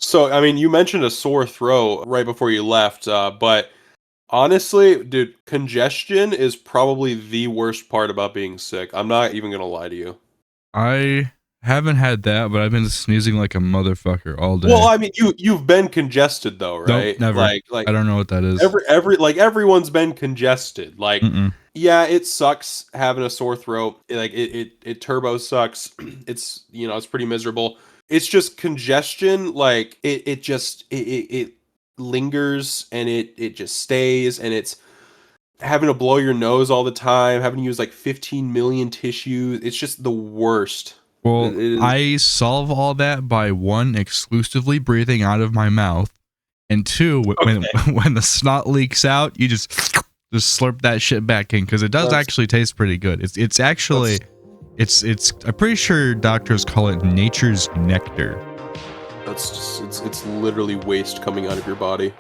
So, I mean, you mentioned a sore throat right before you left, but honestly, dude, congestion is probably the worst part about being sick. I'm not even gonna lie to you. I haven't had that, but I've been sneezing like a motherfucker all day. Well, I mean, you've been congested though, Nope, right? never. Like I don't know what that is. everyone's been congested. Like, Mm-mm. yeah, it sucks having a sore throat. It turbo sucks. It's pretty miserable. It's just congestion. Like it lingers and it just stays, and it's having to blow your nose all the time, having to use like 15 million tissues. It's just the worst. Well, It is. I solve all that by one, exclusively breathing out of my mouth, and two, when Okay. when the snot leaks out, you just slurp that shit back in because it does That's actually taste pretty good. It's actually it's I'm pretty sure doctors call it nature's nectar. that's just it's literally waste coming out of your body.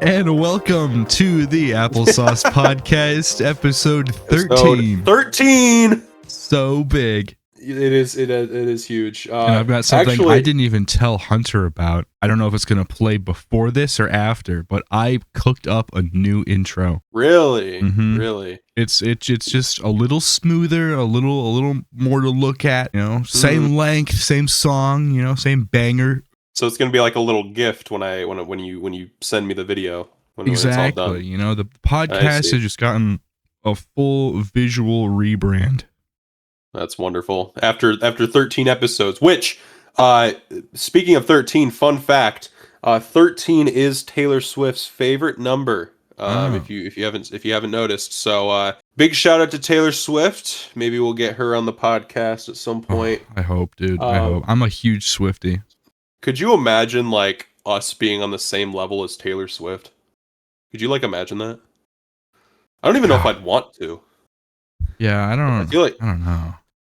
And welcome to the Applesauce Podcast, episode 13. 13. So big. It is huge. And I've got something I didn't even tell Hunter about. I don't know if it's going to play before this or after, but I cooked up a new intro. Really? Mhm. Really? It's just a little smoother, a little more to look at, same length, same song, same banger. So it's gonna be like a little gift when you send me the video when it's all Exactly. done. The podcast has just gotten a full visual rebrand. That's wonderful. After 13 episodes, which speaking of 13, fun fact, 13 is Taylor Swift's favorite number. If you haven't noticed. So big shout out to Taylor Swift. Maybe we'll get her on the podcast at some point. I hope, dude. I hope. I'm a huge Swiftie. Could you imagine like us being on the same level as Taylor Swift? Could you like imagine that? I don't even know if I'd want to. Yeah, I don't know.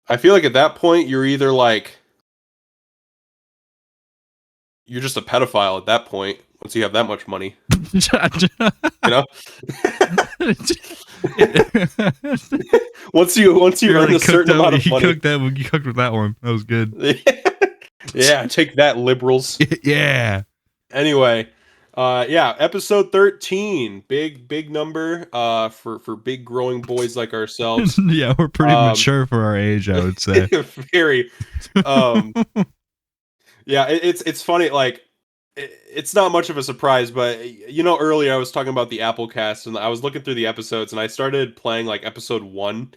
I feel like at that point you're either like you're just a pedophile at that point once you have that much money. You know? once you earn a certain amount of money. You cooked with that one. That was good. Yeah, take that, liberals. Yeah. Anyway, episode 13. Big number for big growing boys like ourselves. Yeah, we're pretty mature for our age, I would say. Very. Yeah, it's funny, like it's not much of a surprise, but earlier I was talking about the Applecast and I was looking through the episodes and I started playing like episode 1.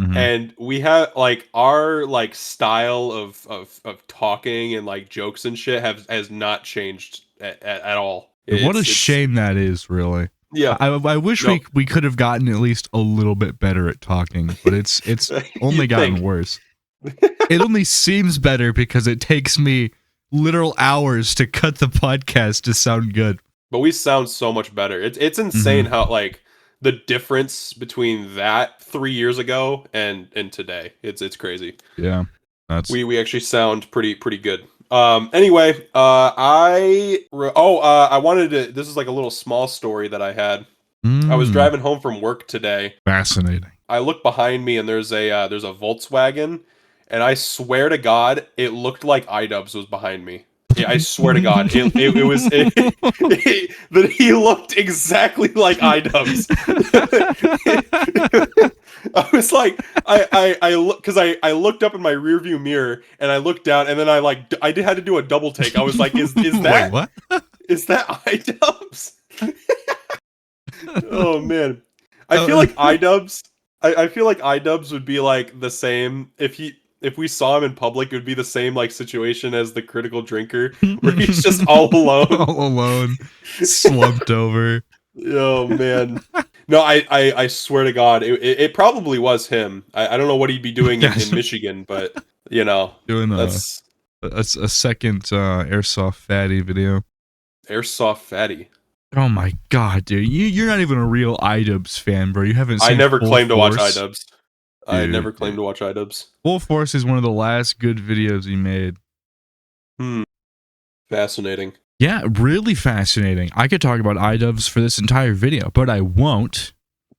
Mm-hmm. And we have like our like style of talking and like jokes and shit has not changed at all. What a shame that is, really. Yeah, I wish we could have gotten at least a little bit better at talking, but it's only gotten worse. It only seems better because it takes me literal hours to cut the podcast to sound good. But we sound so much better. It's insane how like the difference between that 3 years ago and today. It's crazy. Yeah. We actually sound pretty good. Anyway, I wanted to, this is like a little small story that I had. I was driving home from work today. Fascinating. I look behind me and there's a Volkswagen, and I swear to God, it looked like iDubbbz was behind me. Yeah, I swear to God, it was that he looked exactly like iDubbbz. I was like, I look because I looked up in my rearview mirror and I looked down and then I had to do a double take. I was like, is that Wait, what? Is that iDubbbz? Oh man, I feel like iDubbbz. I feel like iDubbbz would be like the same if we saw him in public. It would be the same like situation as the critical drinker, where he's just all alone, slumped over. Oh man, no, I swear to God, it probably was him. I don't know what he'd be doing in Michigan, but doing that's a second Airsoft Fatty video. Airsoft Fatty. Oh my God, dude! You're not even a real iDubbbz fan, bro. You haven't seen. I never claimed to watch Force. iDubbbz. I never claimed to watch iDubbbz. Full Force is one of the last good videos he made. Fascinating. Yeah, really fascinating. I could talk about iDubbbz for this entire video, but I won't.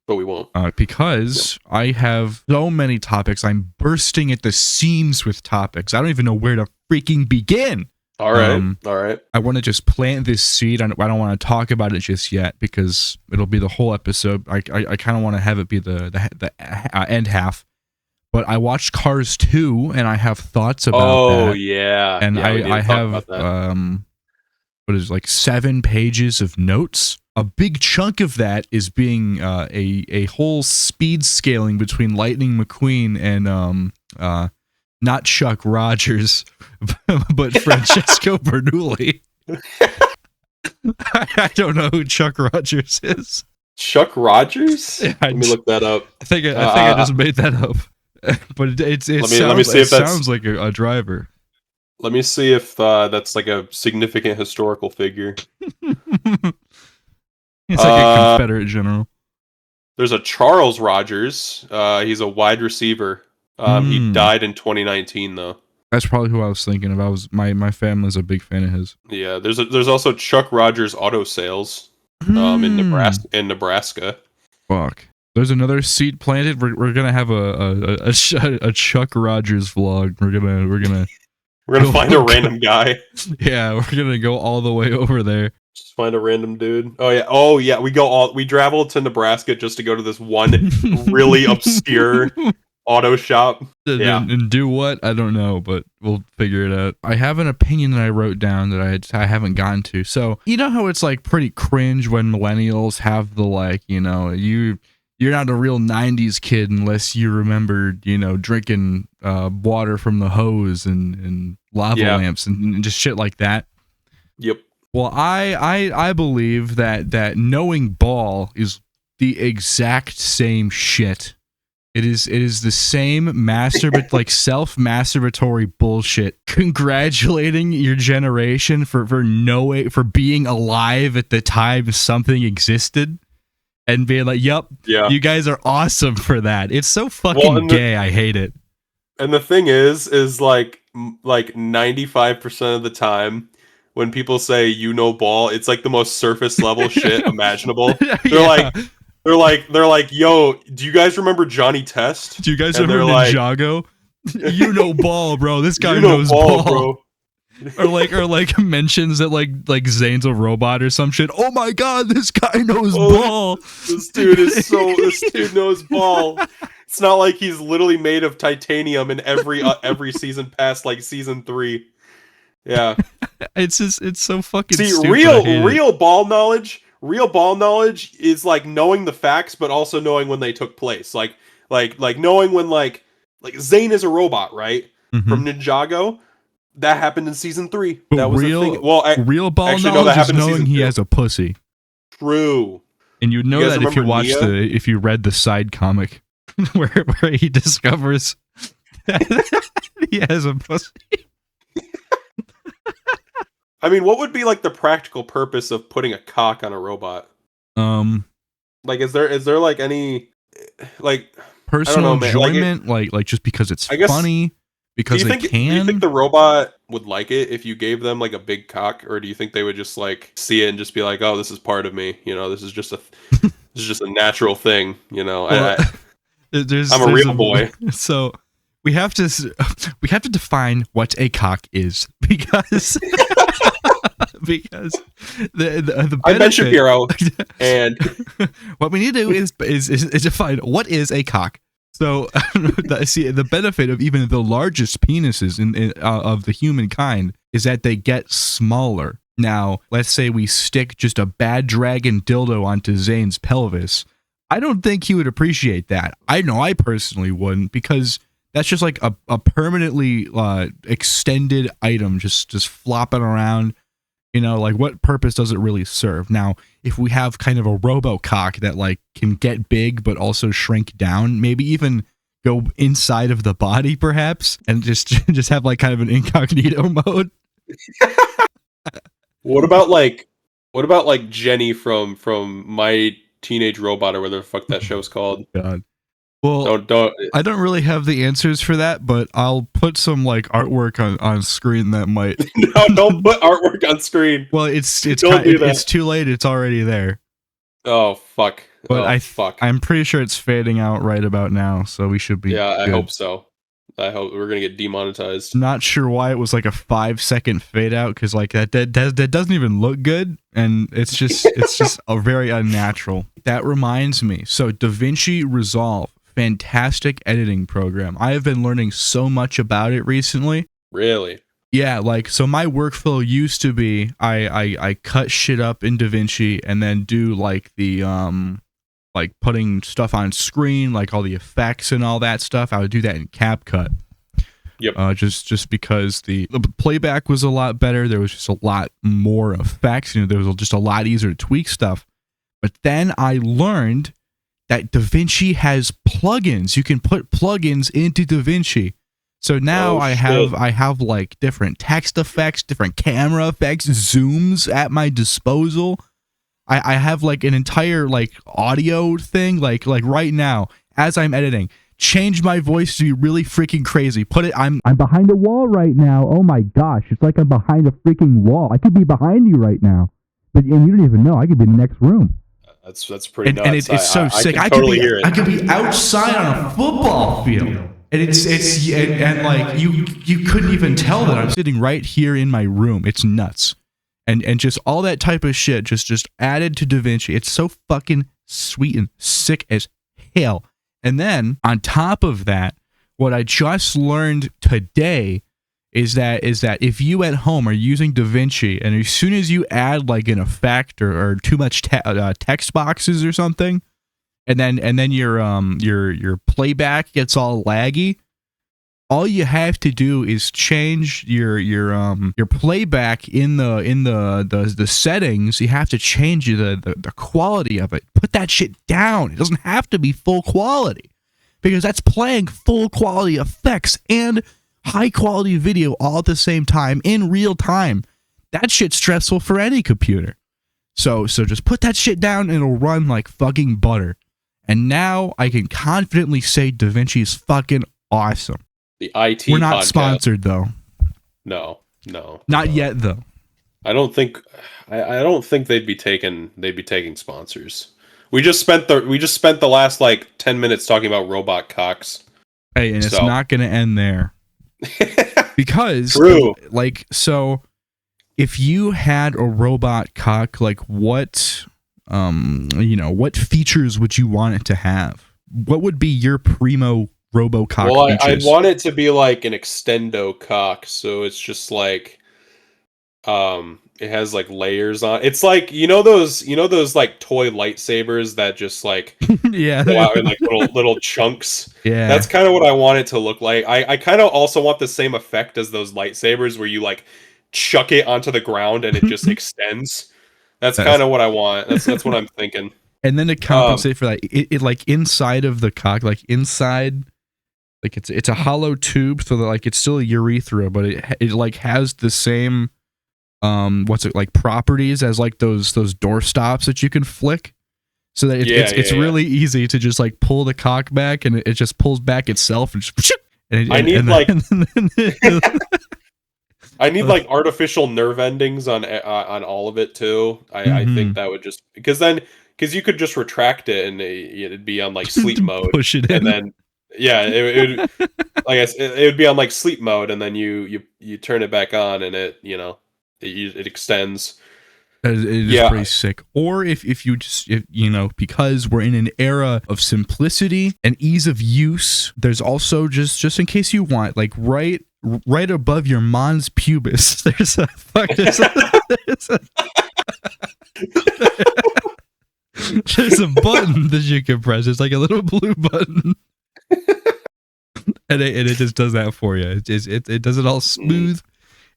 But we won't. Because I have so many topics. I'm bursting at the seams with topics. I don't even know where to freaking begin. All right. All right. I want to just plant this seed. I don't want to talk about it just yet because it'll be the whole episode. I kind of want to have it be the end half. But I watched Cars 2, and I have thoughts about that. Oh, yeah. And I have, what is it, like 7 pages of notes. A big chunk of that is being a whole speed scaling between Lightning McQueen and not Chuck Rogers, but Francesco Bernoulli. I don't know who Chuck Rogers is. Chuck Rogers? Yeah, let me look that up. I think I just made that up. But it sounds like a driver. Let me see if that's like a significant historical figure. He's like a Confederate general. There's a Charles Rogers. He's a wide receiver. He died in 2019, though. That's probably who I was thinking of. My family's a big fan of his. Yeah, there's also Chuck Rogers Auto Sales in Nebraska. Fuck. There's another seed planted. We're gonna have a Chuck Rogers vlog. We're gonna find a random guy. Yeah, we're gonna go all the way over there. Just find a random dude. Oh yeah. We travel to Nebraska just to go to this one really obscure auto shop. And do what? I don't know, but we'll figure it out. I have an opinion that I wrote down that I haven't gotten to. So you know how it's like pretty cringe when millennials have the like, you know, you're not a real 90s kid unless you remembered, you know, drinking water from the hose and lava lamps and just shit like that. Yep. Well, I believe that knowing ball is the exact same shit. It is the same self-masturbatory bullshit. Congratulating your generation for being alive at the time something existed. And being like, "Yup, you guys are awesome for that." It's so fucking gay. I hate it. And the thing is like 95% of the time, when people say "you know ball," it's like the most surface level shit imaginable. They're like, "Yo, do you guys remember Johnny Test? Do you guys remember Ninjago? You know ball, bro. This guy knows ball, bro." or like mentions that like Zane's a robot or some shit. Oh my god, this guy knows ball. This dude knows ball. It's not like he's literally made of titanium in every season past like season 3. Yeah. It's so fucking stupid. Real ball knowledge is like knowing the facts but also knowing when they took place. Like knowing when like Zane is a robot, right? Mm-hmm. From Ninjago. That happened in season 3. But that was real, a thing. Well, real ball knowledge is knowing he has a pussy. True. And you'd know that if you watched if you read the side comic where he discovers that he has a pussy. I mean, what would be like the practical purpose of putting a cock on a robot? Like, is there like any like personal enjoyment? Like just because it's funny. Because do you think the robot would like it if you gave them like a big cock, or do you think they would just like see it and just be like, "Oh, this is part of me. You know, this is just a natural thing." You know, well, I'm a real boy. So we have to define what a cock is because the I Ben Shapiro, and what we need to do is define what is a cock. So, see, the benefit of even the largest penises of the humankind is that they get smaller. Now, let's say we stick just a bad dragon dildo onto Zane's pelvis. I don't think he would appreciate that. I know I personally wouldn't, because that's just like a permanently extended item just flopping around. You know, like what purpose does it really serve? Now, if we have kind of a robo-cock that like can get big but also shrink down, maybe even go inside of the body perhaps, and just have like kind of an incognito mode. What about like Jenny from My Teenage Robot, or whatever the fuck that show's called? God. Well, Don't. I don't really have the answers for that, but I'll put some like artwork on screen that might. No, don't put artwork on screen. Well, it's Don't do that. it's too late. It's already there. Oh fuck. But Fuck. I'm pretty sure it's fading out right about now, so we should be. Yeah, I good. hope so. I hope we're gonna get demonetized. Not sure why it was like a 5-second fade out, because like that doesn't even look good, and it's just a very unnatural. That reminds me. So DaVinci Resolve, fantastic editing program. I have been learning so much about it recently. Really? Yeah, like, so my workflow used to be I cut shit up in DaVinci and then do like the like putting stuff on screen, like all the effects and all that stuff. I would do that in CapCut. Yep. Just because the playback was a lot better. There was just a lot more effects. You know, there was just a lot easier to tweak stuff. But then I learned that DaVinci has plugins. You can put plugins into DaVinci. So now I have like different text effects, different camera effects, zooms at my disposal. I have like an entire like audio thing, like right now as I'm editing, change my voice to be really freaking crazy. Put it, I'm behind a wall right now. Oh my gosh, it's like I'm behind a freaking wall. I could be behind you right now, and you don't even know. I could be in the next room. That's pretty nuts. And it's so sick. I totally hear it. I could be outside on a football field, and it's like you couldn't even tell that I'm sitting right here in my room. It's nuts. And just all that type of shit just added to DaVinci. It's so fucking sweet and sick as hell. And then on top of that, what I just learned today is that if you at home are using DaVinci, and as soon as you add like an effect or too much text boxes or something, and then your playback gets all laggy, all you have to do is change your playback in the settings. You have to change the quality of it. Put that shit down. It doesn't have to be full quality, because that's playing full quality effects and high quality video all at the same time in real time. That shit's stressful for any computer. So just put that shit down and it'll run like fucking butter. And now I can confidently say DaVinci is fucking awesome. The IT. We're not podcast. Sponsored though. No. Not yet though. I don't think they'd be taking sponsors. We just spent the last like 10 minutes talking about robot cocks. Hey, and it's not going to end there. Because True. Like, so if you had a robot cock, like what what features would you want it to have? What would be your primo RoboCock features? I'd want it to be like an extendo cock, so it's just like it has like layers on. It's like those like toy lightsabers that just like yeah, go out in like little chunks. Yeah, that's kind of what I want it to look like. I kind of also want the same effect as those lightsabers where you like chuck it onto the ground and it just extends. That's kind of what I want. That's what I'm thinking. And then to compensate for that, it like inside of the cock, like inside, like it's a hollow tube, so that like it's still a urethra, but it like has the same like properties as like those door stops that you can flick, so that it's really easy to just like pull the cock back, and it just pulls back itself, and just I need like artificial nerve endings on all of it too. I think that would just because you could just retract it and it'd be on like sleep mode, push it in, and then it would like it would be on like sleep mode, and then you turn it back on, and it extends. It is pretty sick. Or if you just because we're in an era of simplicity and ease of use, there's also just in case you want, like right above your mons pubis, there's a there's a button that you can press. It's like a little blue button, and it just does that for you. It does it all smooth,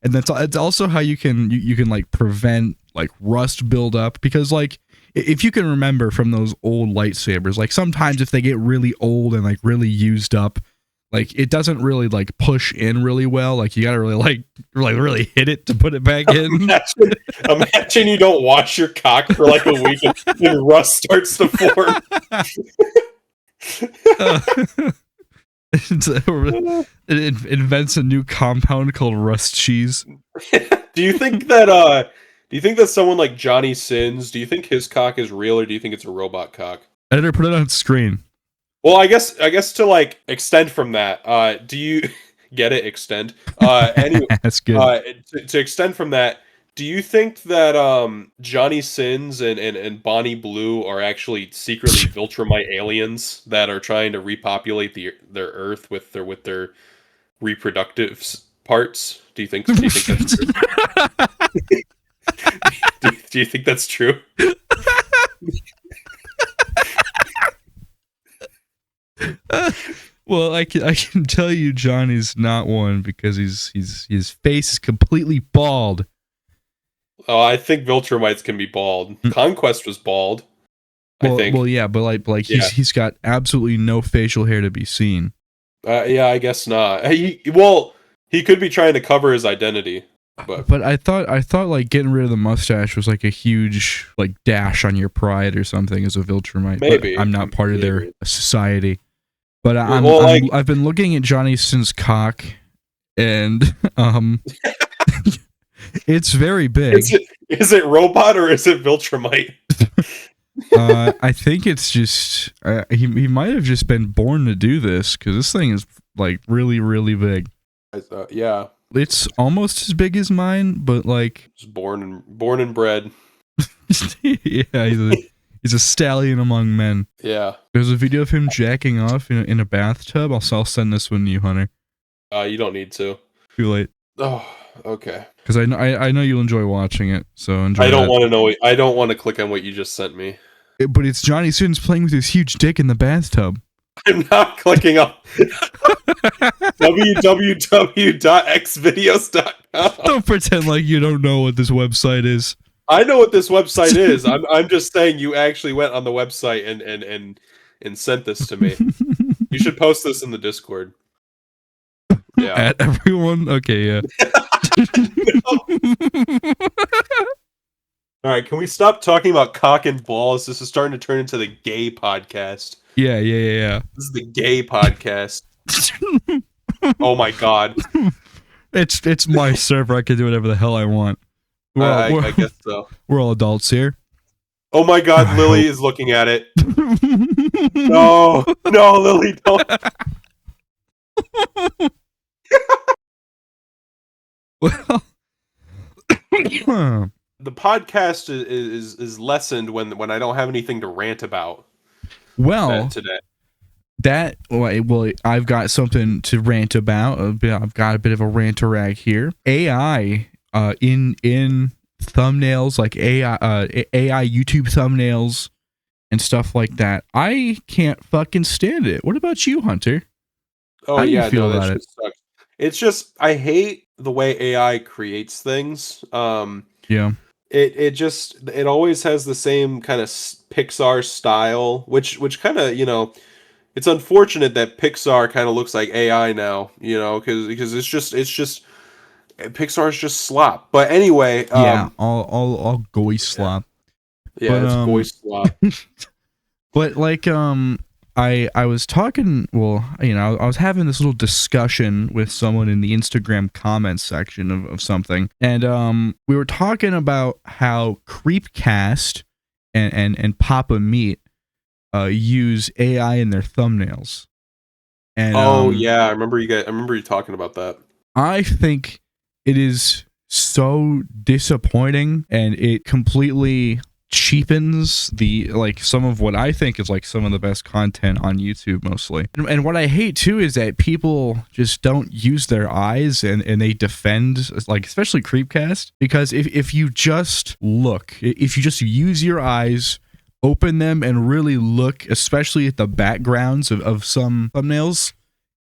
and it's also how you can like prevent like rust buildup, because like if you can remember from those old lightsabers, like sometimes if they get really old and like really used up, like it doesn't really like push in really well. Like you gotta really really hit it to put it back in. Imagine you don't wash your cock for like a week and rust starts to form. It invents a new compound called rust cheese. Do you think that someone like Johnny Sins, do you think his cock is real, or do you think it's a robot cock? Editor, put it on screen. Well, I guess to like extend from that, do you get it? Extend. Anyway, That's good. To extend from that, do you think that Johnny Sins and Bonnie Blue are actually secretly Viltrumite aliens that are trying to repopulate their Earth with their reproductive parts? Do you think that's true? do you think that's true? Well, I can tell you Johnny's not one because his face is completely bald. Oh, I think Viltrumites can be bald. Conquest was bald. Well, I think. Well, yeah, but like he's got absolutely no facial hair to be seen. Yeah, I guess not. He could be trying to cover his identity. But I thought like getting rid of the mustache was like a huge like dash on your pride or something as a Viltrumite. Maybe. But I'm not part of their society. But I've been looking at Johnny Sins' cock, and it's very big. Is it robot or is it Viltrumite? I think it's just he might have just been born to do this because this thing is like really, really big. Yeah, it's almost as big as mine, but like just born and bred. Yeah, he's a stallion among men. Yeah, there's a video of him jacking off in a bathtub. I'll send this one to you, Hunter. You don't need to. Too late. Oh, okay. Because I know you'll enjoy watching it. So enjoy. I don't want to know. I don't want to click on what you just sent me. But it's Johnny Sins playing with his huge dick in the bathtub. I'm not clicking on www.xvideos.com. Don't pretend like you don't know what this website is. I know what this website is. I'm just saying you actually went on the website and sent this to me. You should post this in the Discord. Yeah. At everyone? Okay, yeah. All right, can we stop talking about cock and balls? This is starting to turn into the gay podcast. Yeah. This is the gay podcast. Oh my god. It's my server. I can do whatever the hell I want. I guess so. We're all adults here. Oh my god, Lily is looking at it. No, Lily, don't. Well, the podcast is lessened when I don't have anything to rant about. Well, today. Well, I've got something to rant about. I've got a bit of a rant-a-rag here. AI in thumbnails, like AI YouTube thumbnails and stuff like that. I can't fucking stand it. What about you, Hunter? Oh, how do you feel about it? Sucks. It's just I hate the way AI creates things. Yeah. It always has the same kind of Pixar style, which kind of, it's unfortunate that Pixar kind of looks like AI now, because it's just Pixar's just slop. But anyway, yeah, all goy slop. Yeah, it's goy slop. But like I was talking, I was having this little discussion with someone in the Instagram comments section of something, and we were talking about how Creepcast and Papa Meat use AI in their thumbnails. And yeah, I remember you talking about that. I think it is so disappointing, and it completely cheapens some of what I think is like some of the best content on YouTube mostly. And what I hate too is that people just don't use their eyes and they defend, like, especially Creepcast, because if you just look, if you just use your eyes, open them and really look, especially at the backgrounds of some thumbnails,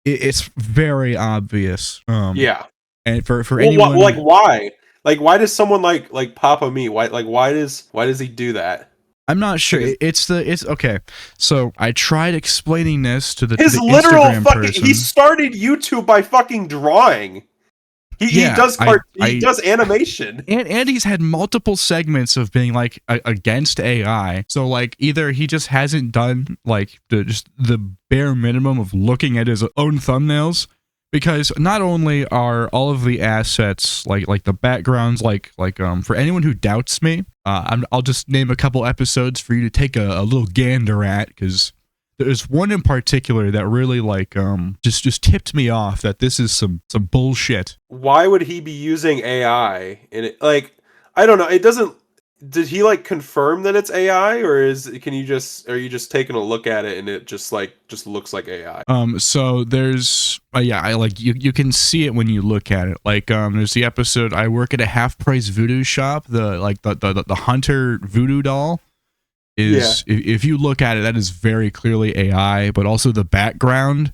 it's very obvious. Yeah. And for anyone, like, why? Like, why does someone like Papa Me? Why does he do that? I'm not sure. It's okay. So I tried explaining this to the his to the literal Instagram fucking. person. He started YouTube by fucking drawing. He Yeah, does he does animation. and he's had multiple segments of being like against AI. So like either he just hasn't done like just the bare minimum of looking at his own thumbnails, because not only are all of the assets like the backgrounds for anyone who doubts me, I'll just name a couple episodes for you to take a little gander at, because there's one in particular that really just tipped me off that this is some bullshit. Why would he be using AI in it? Like, I don't know. It doesn't. Did he like confirm that it's AI, or are you just taking a look at it and it just looks like AI? So there's I like you can see it when you look at it. Like there's the episode I work at a half price voodoo shop. The Hunter voodoo doll is, if you look at it, that is very clearly AI, but also the background,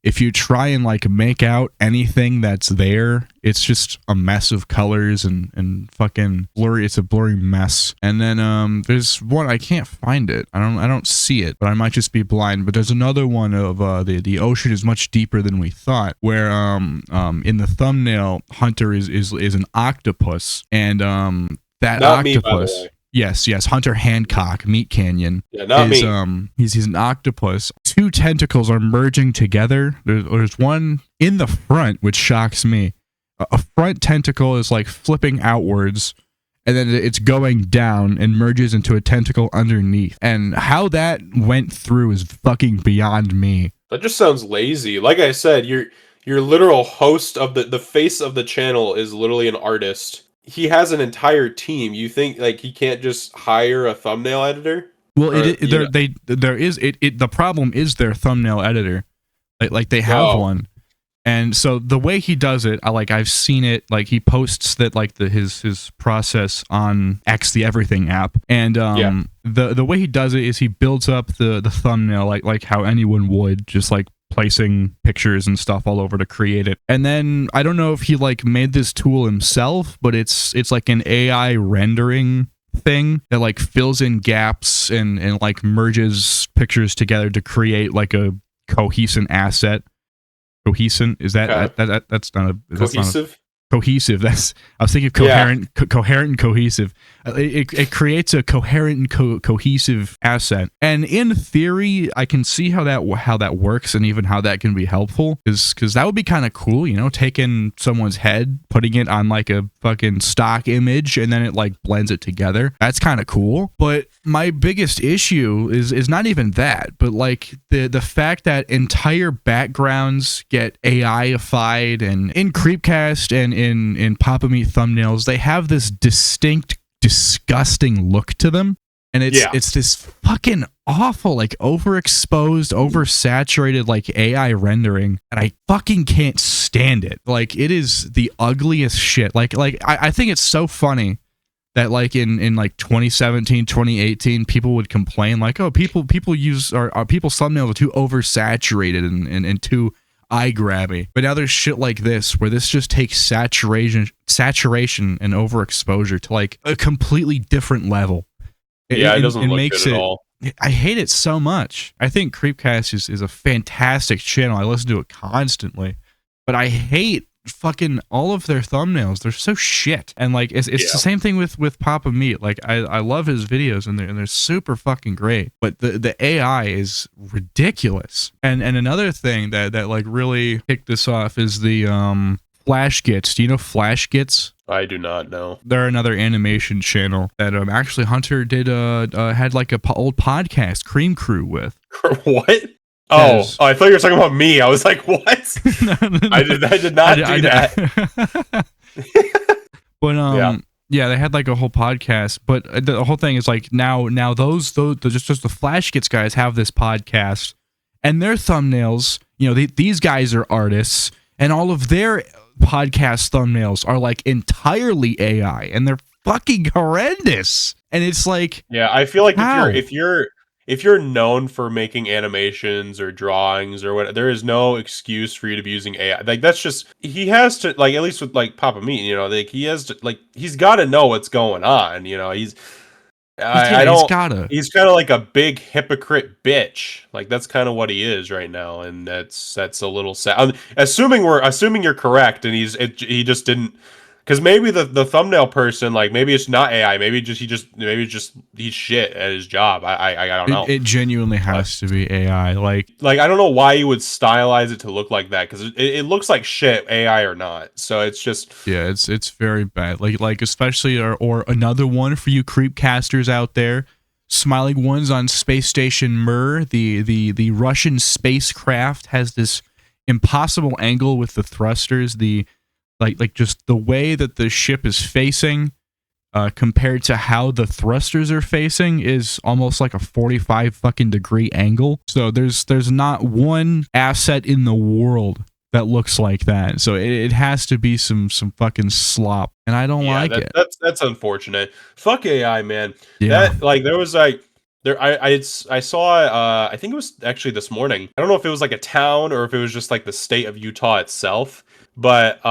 if you try and like make out anything that's there, it's just a mess of colors and fucking blurry. It's a blurry mess. And then there's one, I can't find it. I don't see it, but I might just be blind. But there's another one of the ocean is much deeper than we thought, where in the thumbnail, Hunter is an octopus, and that Not octopus. Me, by the way. Yes, Hunter Hancock, Meat Canyon. Yeah, not me. He's an octopus. Two tentacles are merging together. There's one in the front, which shocks me. A front tentacle is like flipping outwards, and then it's going down and merges into a tentacle underneath. And how that went through is fucking beyond me. That just sounds lazy. Like I said, your literal host of the face of the channel is literally an artist. He has an entire team. You think like he can't just hire a thumbnail editor? Well, the problem is their thumbnail editor. Like they have one. And so the way he does it, I've seen it, like he posts that like his process on X, the Everything app. And the way he does it is he builds up the thumbnail like how anyone would, just like placing pictures and stuff all over to create it. And then I don't know if he like made this tool himself, but it's like an AI rendering thing that like fills in gaps and like merges pictures together to create like a cohesive asset. Cohesive, is that, okay. That's not a cohesive? Cohesive. I was thinking coherent, coherent and cohesive. It creates a coherent and cohesive asset. And in theory, I can see how that works, and even how that can be helpful. Because that would be kind of cool, you know, taking someone's head, putting it on like a fucking stock image, and then it like blends it together. That's kind of cool. But my biggest issue is not even that, but like the fact that entire backgrounds get AI-ified, and in Creepcast and in Papa Meat thumbnails, they have this distinct, disgusting look to them, and it's this fucking awful, like overexposed, oversaturated, like AI rendering, and I fucking can't stand it. Like it is the ugliest shit. Like I think it's so funny that like in like 2017, 2018, people would complain like, oh, people use or people's thumbnails are too oversaturated and too eye-grabby. But now there's shit like this, where this just takes saturation and overexposure to like a completely different level. It doesn't look good at all. I hate it so much. I think Creepcast is a fantastic channel. I listen to it constantly, but I hate fucking all of their thumbnails. They're so shit. And like it's the same thing with Papa Meat. Like I love his videos, and they're super fucking great, but the AI is ridiculous. And another thing that like really kicked this off is the Flash Gits. Do you know Flash Gits? I do not know. They're another animation channel that actually Hunter did had like a old podcast, Cream Crew, with. What? Oh, I thought you were talking about me. I was like, what? No. I did not do that. But yeah, they had like a whole podcast, but the whole thing is like now those just the Flash Gits guys have this podcast, and their thumbnails, you know, these guys are artists, and all of their podcast thumbnails are like entirely AI, and they're fucking horrendous. And it's like, yeah, I feel like if you're known for making animations or drawings or what, there is no excuse for you to be using AI. Like that's just, he has to, like, at least with like Papa Meat, you know, like he has to, like, he's got to know what's going on, you know. I He's don't. gotta. He's kind of like a big hypocrite bitch. Like that's kind of what he is right now, and that's a little sad. Assuming you're correct, and he just didn't, because maybe the thumbnail person, like maybe it's not AI, maybe he's shit at his job. I don't know. It genuinely But has to be AI. like I don't know why you would stylize it to look like that, because it looks like shit, AI or not. So it's just Yeah, it's very bad. Like especially or another one for you creepcasters out there, smiling ones on space station Mir. The Russian spacecraft has this impossible angle with the thrusters. The like just the way that the ship is facing, compared to how the thrusters are facing, is almost like a 45 fucking degree angle. So there's not one asset in the world that looks like that. So it has to be some fucking slop, and I don't like it. That's unfortunate. Fuck AI, man. Yeah. That like there was like there I saw I think it was actually this morning. I don't know if it was like a town or if it was just like the state of Utah itself, but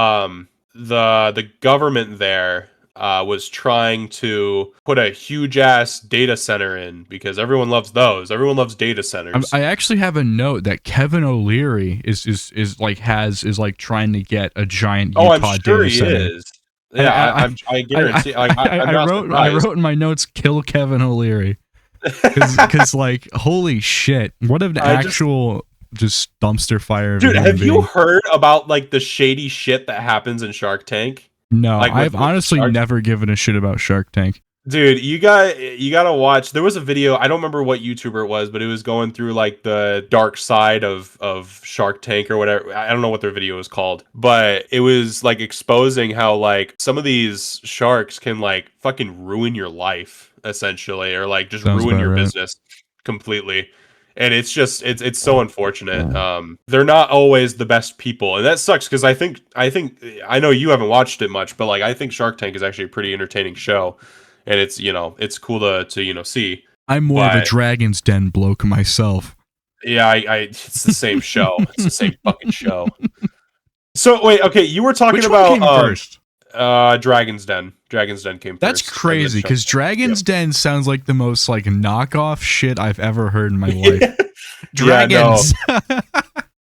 the government there was trying to put a huge ass data center in, because everyone loves those. Everyone loves data centers. I actually have a note that Kevin O'Leary is like trying to get a giant Utah I'm sure data he center. is. Yeah, I guarantee. I wrote in my notes, kill Kevin O'Leary, because like holy shit, what an actual just dumpster fire. Dude, have you heard about like the shady shit that happens in Shark Tank? No, like, I've honestly never given a shit about Shark Tank. Dude, you gotta watch. There was a video, I don't remember what YouTuber it was, but it was going through like the dark side of Shark Tank or whatever. I don't know what their video was called, but it was like exposing how like some of these sharks can like fucking ruin your life essentially, or like just ruin your business completely. And it's just it's so unfortunate. They're not always the best people, and that sucks, because I think I know you haven't watched it much, but like I think Shark Tank is actually a pretty entertaining show, and it's it's cool to see. I'm more of a Dragon's Den bloke myself. Yeah, it's the same show. It's the same fucking show. So wait, okay, you were talking about came first? Dragon's Den. Dragon's Den came first. That's crazy, because Dragon's Den sounds like the most like knockoff shit I've ever heard in my life. Dragons. Yeah,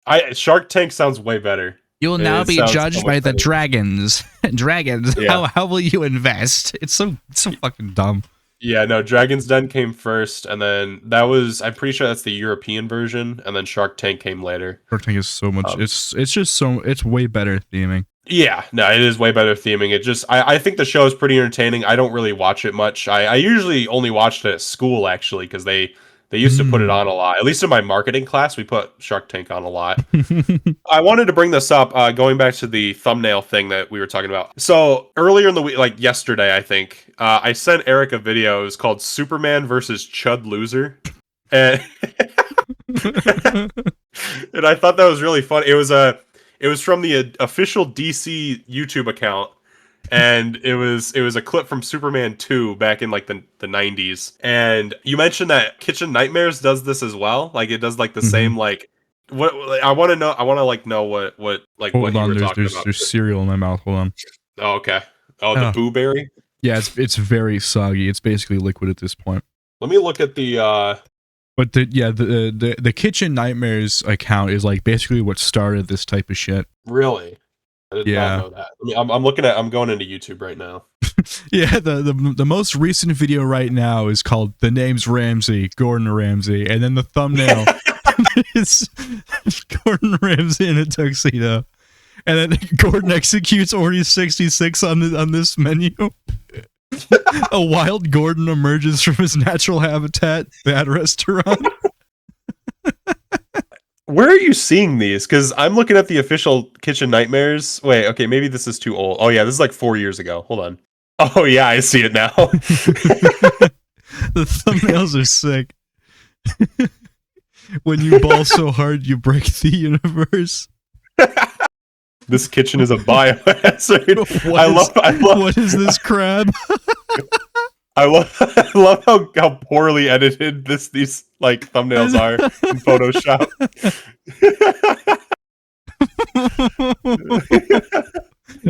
no. Shark Tank sounds way better. You'll now be judged by the dragons. Dragons. Yeah. How will you invest? It's so fucking dumb. Yeah, no, Dragon's Den came first, and then I'm pretty sure that's the European version, and then Shark Tank came later. Shark Tank is so much, it's way better theming. Yeah, no, it is way better theming. It just, I think the show is pretty entertaining. I don't really watch it much. I usually only watched it at school, actually, because they used to put it on a lot. At least in my marketing class, we put Shark Tank on a lot. I wanted to bring this up, going back to the thumbnail thing that we were talking about. So earlier in the week, like yesterday, I think, I sent Eric a video. It was called Superman versus Chud Loser. And, and I thought that was really fun. It was from the official DC YouTube account. And it was a clip from Superman 2 back in like the 90s. And you mentioned that Kitchen Nightmares does this as well. Like it does like the same like what I want to know. I want to like know what like Hold what on, you were talking about. There's cereal in my mouth. Hold on. Oh, okay. Oh, the Boo Berry. Yeah, it's very soggy. It's basically liquid at this point. Let me look at the. But the Kitchen Nightmares account is like basically what started this type of shit. Really? I did not know that. I mean, I'm going into YouTube right now. Yeah, the most recent video right now is called "The Name's Ramsay, Gordon Ramsay," and then the thumbnail is Gordon Ramsay in a tuxedo, and then Gordon executes Order 66 on this menu. A wild Gordon emerges from his natural habitat, that restaurant. Where are you seeing these? Because I'm looking at the official Kitchen Nightmares. Wait, okay, maybe this is too old. Oh yeah, this is like 4 years ago. Hold on. Oh yeah, I see it now. The thumbnails are sick. When you ball so hard, you break the universe. This kitchen is a biohazard. I love. What is this crab? I love how poorly edited these like thumbnails are in Photoshop.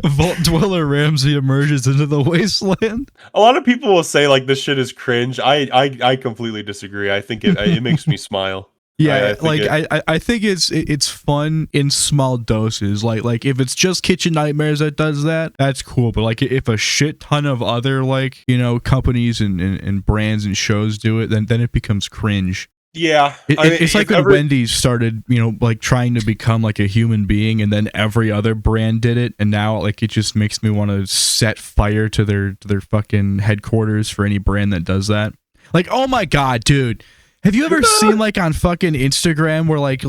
Vault Dweller Ramsey emerges into the wasteland. A lot of people will say like this shit is cringe. I completely disagree. I think it makes me smile. Yeah, I think it's fun in small doses. Like if it's just Kitchen Nightmares that does that, that's cool. But like if a shit ton of other like companies and brands and shows do it, then it becomes cringe. Yeah, it's like when Wendy's started, like trying to become like a human being, and then every other brand did it, and now like it just makes me want to set fire to their fucking headquarters for any brand that does that. Like, oh my god, dude. Have you ever seen like on fucking Instagram where like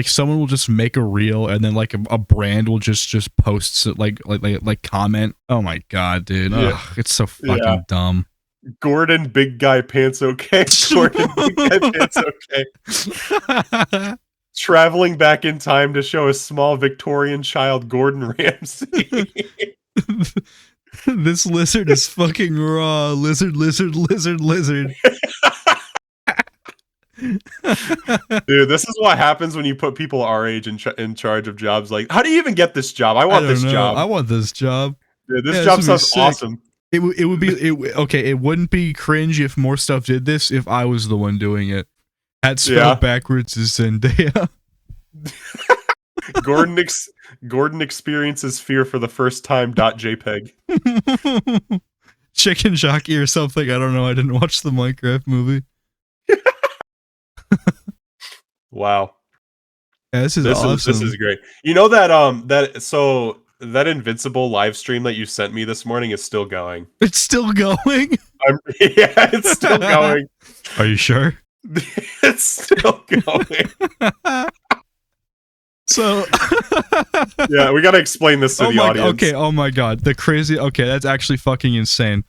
someone will just make a reel and then like a brand will just post it like comment? Oh my god, dude. Yeah. Ugh, it's so fucking dumb. Gordon Big Guy Pants Okay. Gordon Big Guy Pants Okay. Traveling back in time to show a small Victorian child Gordon Ramsay. This lizard is fucking raw. Lizard. Dude, this is what happens when you put people our age in charge of jobs. Like, how do you even get this job? I want this job. I want this job. Dude, this job sounds awesome. It would be okay. It wouldn't be cringe if more stuff did this. If I was the one doing it, at spelled backwards is Zendaya. Gordon experiences fear for the first time. .jpg. Chicken jockey or something. I don't know. I didn't watch the Minecraft movie. Wow. Yeah, this is awesome. This is great. You know that Invincible live stream that you sent me this morning is still going. It's still going? Yeah, it's still going. Are you sure? It's still going. So yeah, we got to explain this to the audience. Okay, oh my god. That's actually fucking insane.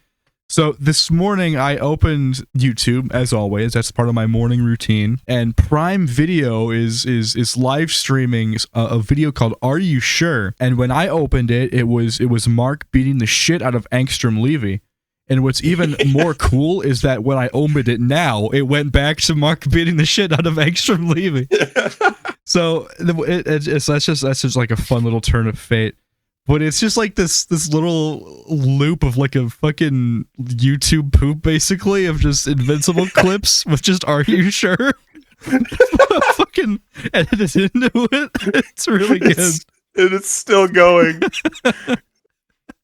So this morning I opened YouTube, as always. That's part of my morning routine. And Prime Video is live streaming a video called "Are You Sure?" And when I opened it, it was Mark beating the shit out of Angstrom Levy. And what's even more cool is that when I opened it now, it went back to Mark beating the shit out of Angstrom Levy. So that's just like a fun little turn of fate. But it's just like this little loop of like a fucking YouTube poop, basically, of just Invincible clips with just "Are you sure?" fucking edited into it. It's really good. And it's still going.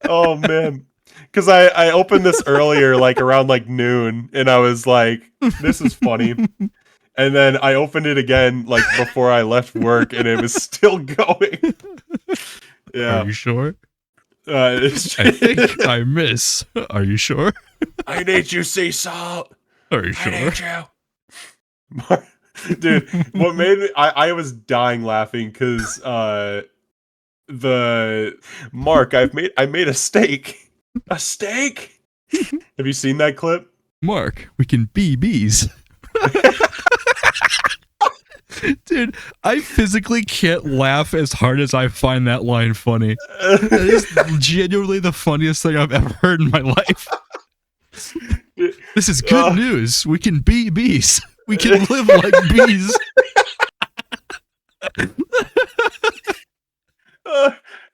Oh man. Because I opened this earlier, like around like noon, and I was like, this is funny. And then I opened it again like before I left work, and it was still going. Yeah. Are you sure? I think I miss. Are you sure? I need you, sea salt. Are you sure? I need you. Dude, what made me... I was dying laughing because the... Mark, I made a steak. A steak? Have you seen that clip? Mark, we can be bees. Dude, I physically can't laugh as hard as I find that line funny. That is genuinely the funniest thing I've ever heard in my life. This is good news. We can be bees. We can live like bees.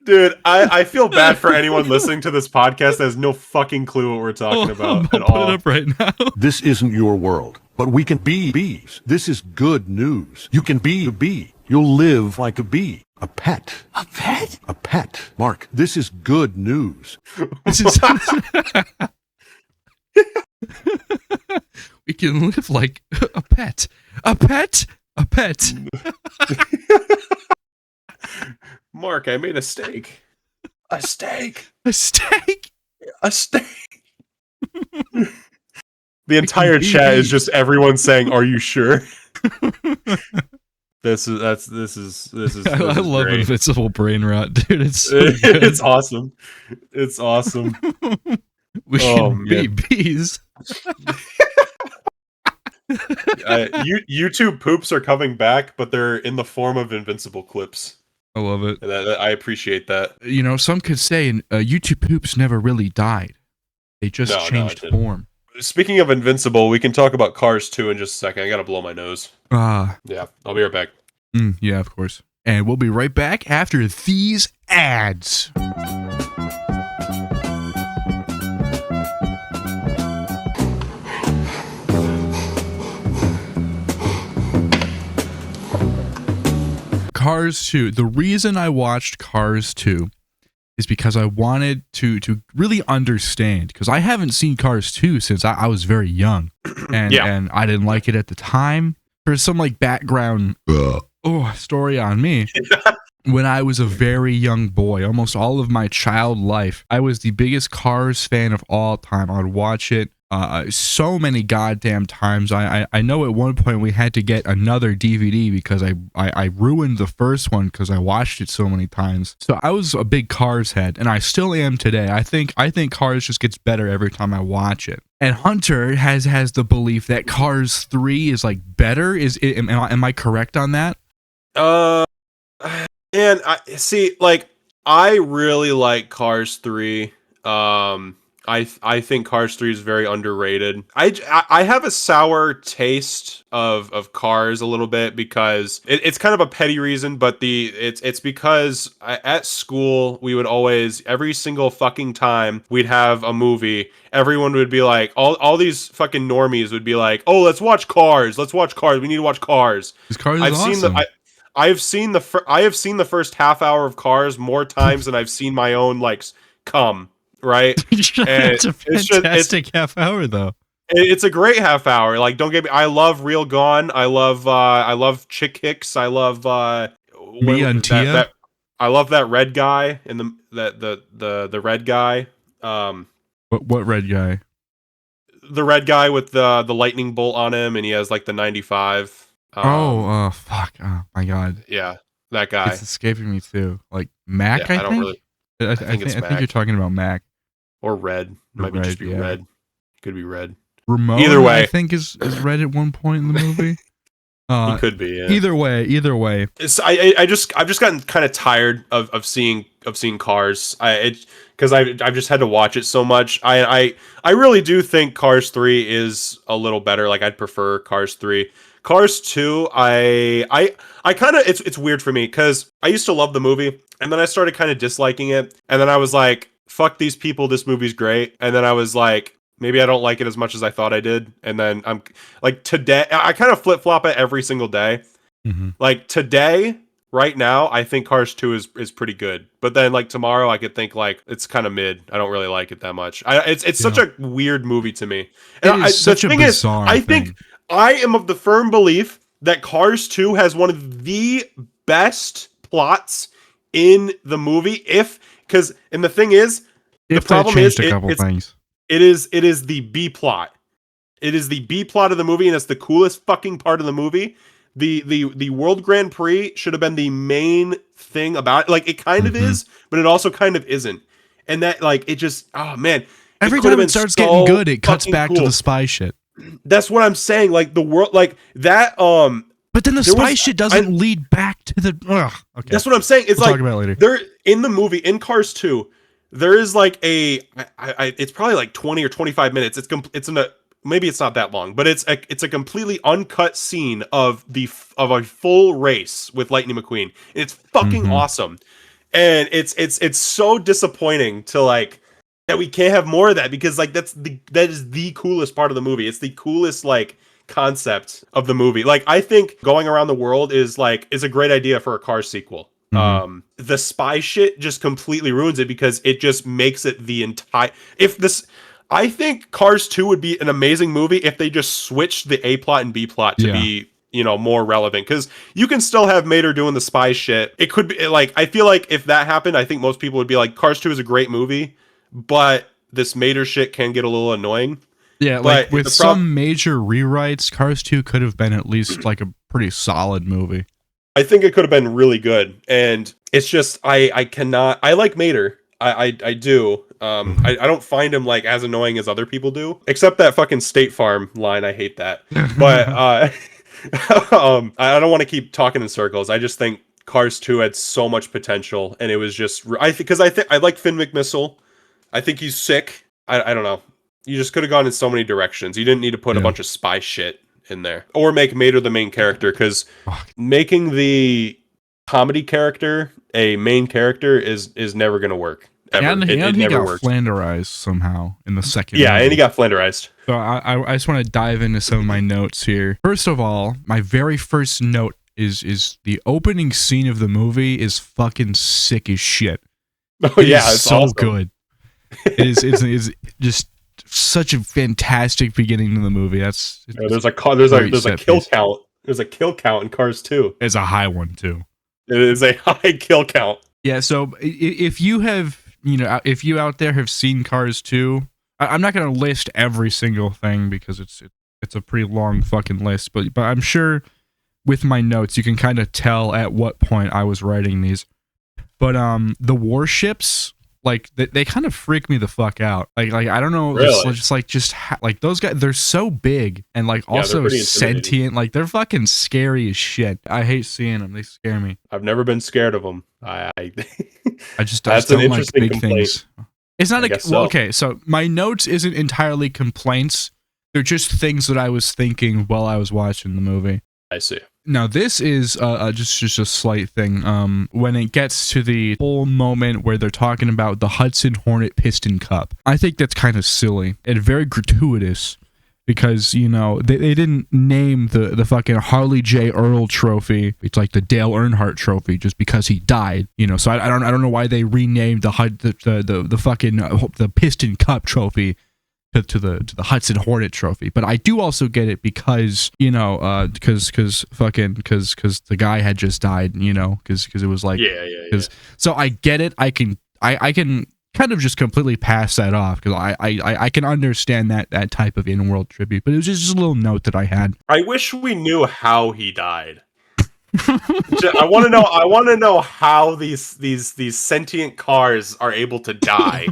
Dude, I feel bad for anyone listening to this podcast that has no fucking clue what we're talking about at all. I'll put it up right now. This isn't your world, but we can be bees. This is good news. You can be a bee. You'll live like a bee. A pet. A pet? A pet. Mark, this is good news. This is... We can live like a pet. A pet? A pet. Mark, I made a steak. A steak. A steak. A steak. The entire chat is just everyone saying, "Are you sure?" This is I love great. Invincible brain rot, dude. It's so good. It's awesome. It's awesome. We can be bees. YouTube poops are coming back, but they're in the form of Invincible clips. I love it. I appreciate that. You know, some could say YouTube poops never really died. They just changed form. Speaking of Invincible, we can talk about Cars 2 in just a second. I gotta blow my nose. Yeah, I'll be right back. Yeah, of course. And we'll be right back after these ads. Cars 2. The reason I watched Cars 2 is because I wanted to really understand, because I haven't seen Cars 2 since I was very young, and I didn't like it at the time. There's some like background story on me. When I was a very young boy, almost all of my child life, I was the biggest Cars fan of all time. I would watch it so many goddamn times. I know at one point we had to get another DVD because I ruined the first one because I watched it so many times. So I was a big Cars head, and I still am today. I think Cars just gets better every time I watch it. And Hunter has the belief that Cars 3 is like better. Am I correct on that? And I see, like, I really like Cars 3. I think Cars 3 is very underrated. I have a sour taste of Cars a little bit because it's kind of a petty reason, but it's because at school we would always, every single fucking time we'd have a movie, everyone would be like, all these fucking normies would be like, oh, let's watch Cars, we need to watch Cars. Cars is awesome. I have seen the first half hour of Cars more times than I've seen my own come, right? It's a fantastic half hour though. It's a great half hour. Like, don't get me. I love Real Gone. I love Chick Hicks. I love Me and Tia. I love that red guy in the red guy. What red guy? The red guy with the lightning bolt on him, and he has like the 95. Fuck! Oh my god! Yeah, that guy. It's escaping me too. Like Mac, yeah, I think. I think you're talking about Mac or Red. Might be just be Red. Could be Red. Ramon, either way, I think is Red at one point in the movie. He could be. Yeah. Either way. I've just gotten kind of tired of seeing Cars. Because I've just had to watch it so much. I really do think Cars 3 is a little better. Like, I'd prefer Cars 3. Cars 2, I kind of, it's weird for me because I used to love the movie, and then I started kind of disliking it, and then I was like, fuck these people, this movie's great, and then I was like, maybe I don't like it as much as I thought I did, and then I'm like, today, I kind of flip-flop it every single day. Mm-hmm. Like, today, right now, I think Cars 2 is pretty good, but then like tomorrow I could think like it's kind of mid. I don't really like it that much. It's such a weird movie to me. And it is such a bizarre thing. I think I am of the firm belief that Cars 2 has one of the best plots in the movie. And the thing is, the problem is it is the B plot. It is the B plot of the movie, and it's the coolest fucking part of the movie. The World Grand Prix should have been the main thing about it. Like, it kind of is, but it also kind of isn't. And that, like, it just, oh man. Every time it starts getting good, it cuts back to the spy shit. That's what I'm saying. Like, the world, like that. But then the spy shit doesn't lead back to the. Okay. That's what I'm saying. It's we'll like talk about it later. There in the movie in Cars 2, there is like it's probably like 20 or 25 minutes. Maybe it's not that long, but it's a completely uncut scene of a full race with Lightning McQueen. It's fucking awesome, and it's so disappointing to like that we can't have more of that, because like that is the coolest part of the movie. It's the coolest like concept of the movie. Like, I think going around the world is a great idea for a Cars sequel. The spy shit just completely ruins it because it just makes it the entire. I think Cars 2 would be an amazing movie if they just switched the A plot and B plot to be, more relevant, because you can still have Mater doing the spy shit. It could be like, I feel like if that happened, I think most people would be like, Cars 2 is a great movie, but this Mater shit can get a little annoying. Yeah, like with some major rewrites, Cars 2 could have been at least like a pretty solid movie. I think it could have been really good, and it's just I like Mater. I do. I don't find him like as annoying as other people do, except that fucking State Farm line. I hate that. But I don't want to keep talking in circles. I just think Cars 2 had so much potential, and it was just I like Finn McMissile. I think he's sick. I don't know. You just could have gone in so many directions. You didn't need to put a bunch of spy shit in there, or make Mater the main character, because making the comedy character a main character is never going to work. Ever. And he never got worked. Flanderized somehow in the second. Yeah, movie. And he got Flanderized. So I just want to dive into some of my notes here. First of all, my very first note is the opening scene of the movie is fucking sick as shit. Oh It yeah, is it's so awesome. good. It's just such a fantastic beginning to the movie. There's a kill count. There's a kill count in Cars 2. It's a high one too. It is a high kill count. Yeah, so if you have, if you out there have seen Cars 2, I'm not going to list every single thing because it's a pretty long fucking list, but I'm sure with my notes you can kind of tell at what point I was writing these. But the warships, like they kind of freak me the fuck out. Like I don't know, Really? like those guys, they're so big and like also sentient. Like they're fucking scary as shit. I hate seeing them. They scare me. I've never been scared of them. I just that's don't an like interesting big complaint. things. It's not so. Okay. So my notes isn't entirely complaints. They're just things that I was thinking while I was watching the movie. I see. Now this is just a slight thing. When it gets to the whole moment where they're talking about the Hudson Hornet Piston Cup, I think that's kind of silly and very gratuitous because they didn't name the fucking Harley J. Earl Trophy. It's like the Dale Earnhardt Trophy just because he died. So I don't know why they renamed the fucking the Piston Cup Trophy to the Hudson Hornet Trophy. But I do also get it because because the guy had just died, because it was like so I get it. I can kind of just completely pass that off because I can understand that type of in-world tribute, but it was just a little note that I had. I wish we knew how he died. I want to know how these sentient cars are able to die.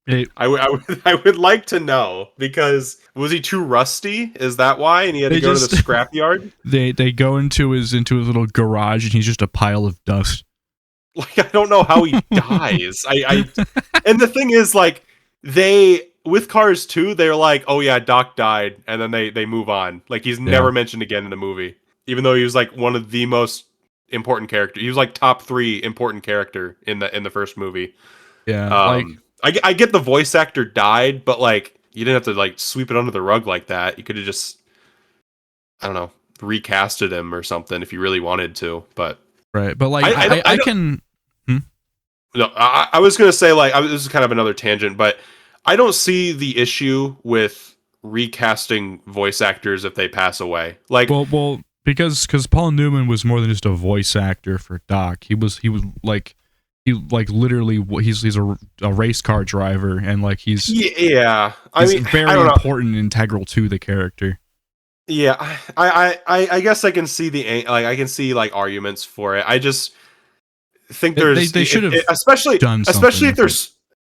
I would like to know, because was he too rusty? Is that why? And he had to go to the scrapyard? They go into his little garage and he's just a pile of dust. Like, I don't know how he dies. And the thing is, like, with Cars 2, they're like, oh yeah, Doc died, and then they move on. Like, he's never mentioned again in the movie, even though he was like one of the most important characters. He was like top 3 important character in the first movie. Yeah, I get the voice actor died, but like you didn't have to like sweep it under the rug like that. You could have just, I don't know, recasted him or something if you really wanted to. But right, but like I can. No, I was gonna say, like, this is kind of another tangent, but I don't see the issue with recasting voice actors if they pass away. Like, well, because Paul Newman was more than just a voice actor for Doc. He was like. Literally, he's a race car driver, and like he's very important and integral to the character. Yeah, I guess I can see I can see like arguments for it. I just think they should have especially if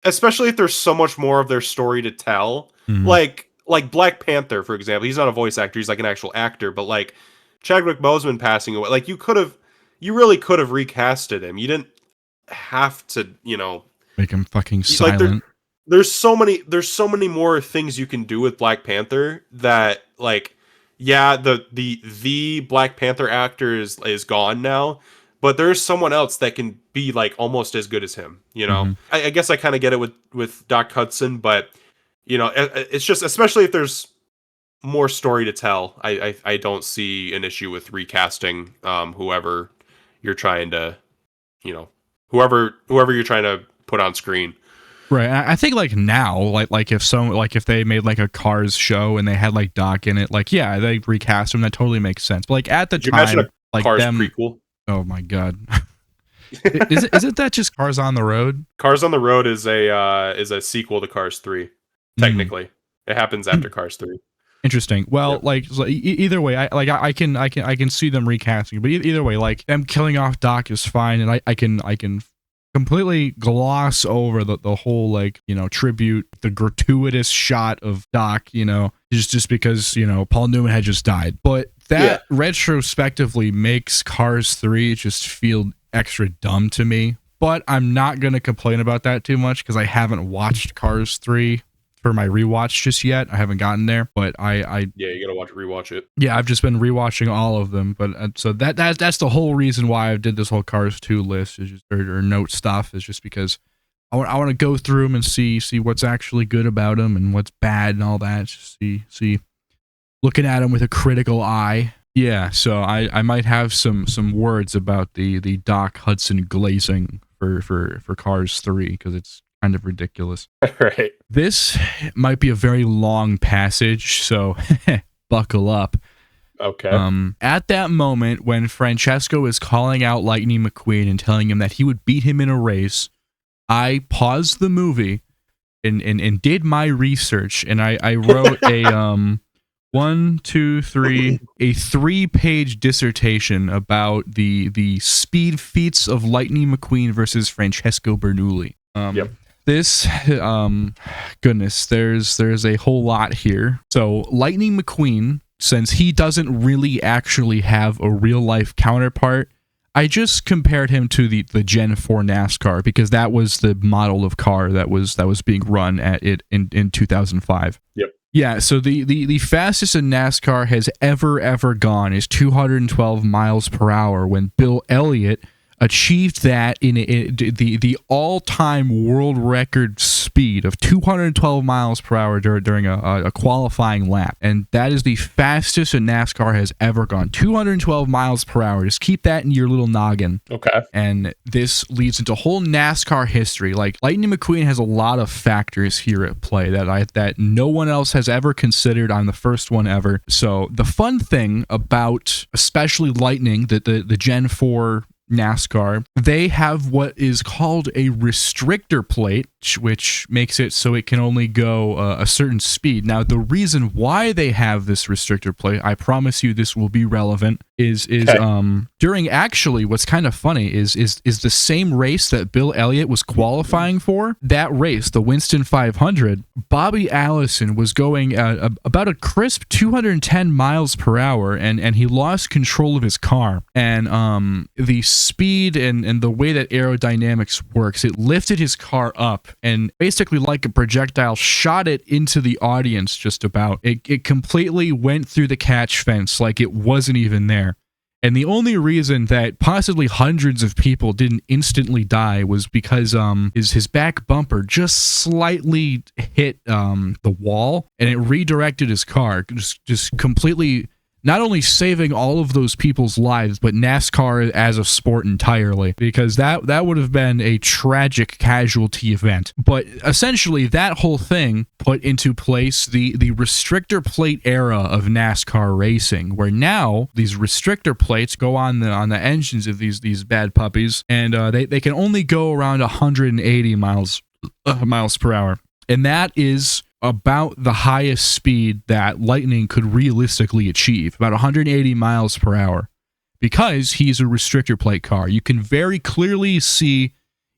different. there's so much more of their story to tell. Mm-hmm. Like Black Panther, for example. He's not a voice actor; he's like an actual actor. But like Chadwick Boseman passing away, like you really could have recasted him. You didn't have to, make him fucking silent. Like there's so many more things you can do with Black Panther that, like, yeah, the Black Panther actor is gone now, but there's someone else that can be like almost as good as him. Mm-hmm. I guess I kind of get it with Doc Hudson, but it's just, especially if there's more story to tell, I don't see an issue with recasting whoever you're trying to, whoever you're trying to put on screen. Right. I think like now, like if they made like a Cars show and they had like Doc in it, like, yeah, they recast him. That totally makes sense. But like at the time, like Cars prequel. Oh my god. Isn't that just Cars on the Road? Cars on the Road is a sequel to Cars 3. Technically, it happens after Cars 3. Interesting. Well, like either way, I can see them recasting, but either way, like them killing off Doc is fine, and I can completely gloss over the whole like tribute, the gratuitous shot of Doc, just because Paul Newman had just died, but that retrospectively makes Cars 3 just feel extra dumb to me. But I'm not gonna complain about that too much because I haven't watched Cars 3 for my rewatch just yet. I haven't gotten there, but you gotta rewatch it. Yeah, I've just been rewatching all of them, but so that's the whole reason why I did this whole Cars 2 list is just, or note stuff, is just because I want to go through them and see what's actually good about them and what's bad and all that. Just see looking at them with a critical eye. Yeah, so I might have some words about the Doc Hudson glazing for Cars 3 because it's kind of ridiculous. Right. This might be a very long passage, so buckle up. Okay. At that moment when Francesco is calling out Lightning McQueen and telling him that he would beat him in a race, I paused the movie and did my research, and I wrote a 3-page dissertation about the speed feats of Lightning McQueen versus Francesco Bernoulli. Yep. This, goodness, there's a whole lot here. So Lightning McQueen, since he doesn't really actually have a real life counterpart, I just compared him to the Gen 4 NASCAR because that was the model of car that was being run at it in 2005. Yep. Yeah, so the fastest a NASCAR has ever gone is 212 miles per hour when Bill Elliott achieved that in the all-time world record speed of 212 miles per hour during a qualifying lap. And that is the fastest a NASCAR has ever gone. 212 miles per hour. Just keep that in your little noggin. Okay. And this leads into whole NASCAR history. Like, Lightning McQueen has a lot of factors here at play that no one else has ever considered. I'm the first one ever. So the fun thing about especially Lightning, the Gen 4 NASCAR, they have what is called a restrictor plate, which makes it so it can only go a certain speed. Now, the reason why they have this restrictor plate, I promise you this will be relevant, is during actually what's kind of funny is the same race that Bill Elliott was qualifying for. That race, the Winston 500, Bobby Allison was going about a crisp 210 miles per hour, and he lost control of his car. And the speed and the way that aerodynamics works, it lifted his car up and basically like a projectile shot it into the audience. Just about it completely went through the catch fence like it wasn't even there. And the only reason that possibly hundreds of people didn't instantly die was because his back bumper just slightly hit the wall, and it redirected his car, just completely, not only saving all of those people's lives, but NASCAR as a sport entirely, because that would have been a tragic casualty event. But essentially, that whole thing put into place the restrictor plate era of NASCAR racing, where now these restrictor plates go on the engines of these bad puppies, and they can only go around 180 miles per hour, and that is about the highest speed that Lightning could realistically achieve, about 180 miles per hour, because he's a restrictor plate car. You can very clearly see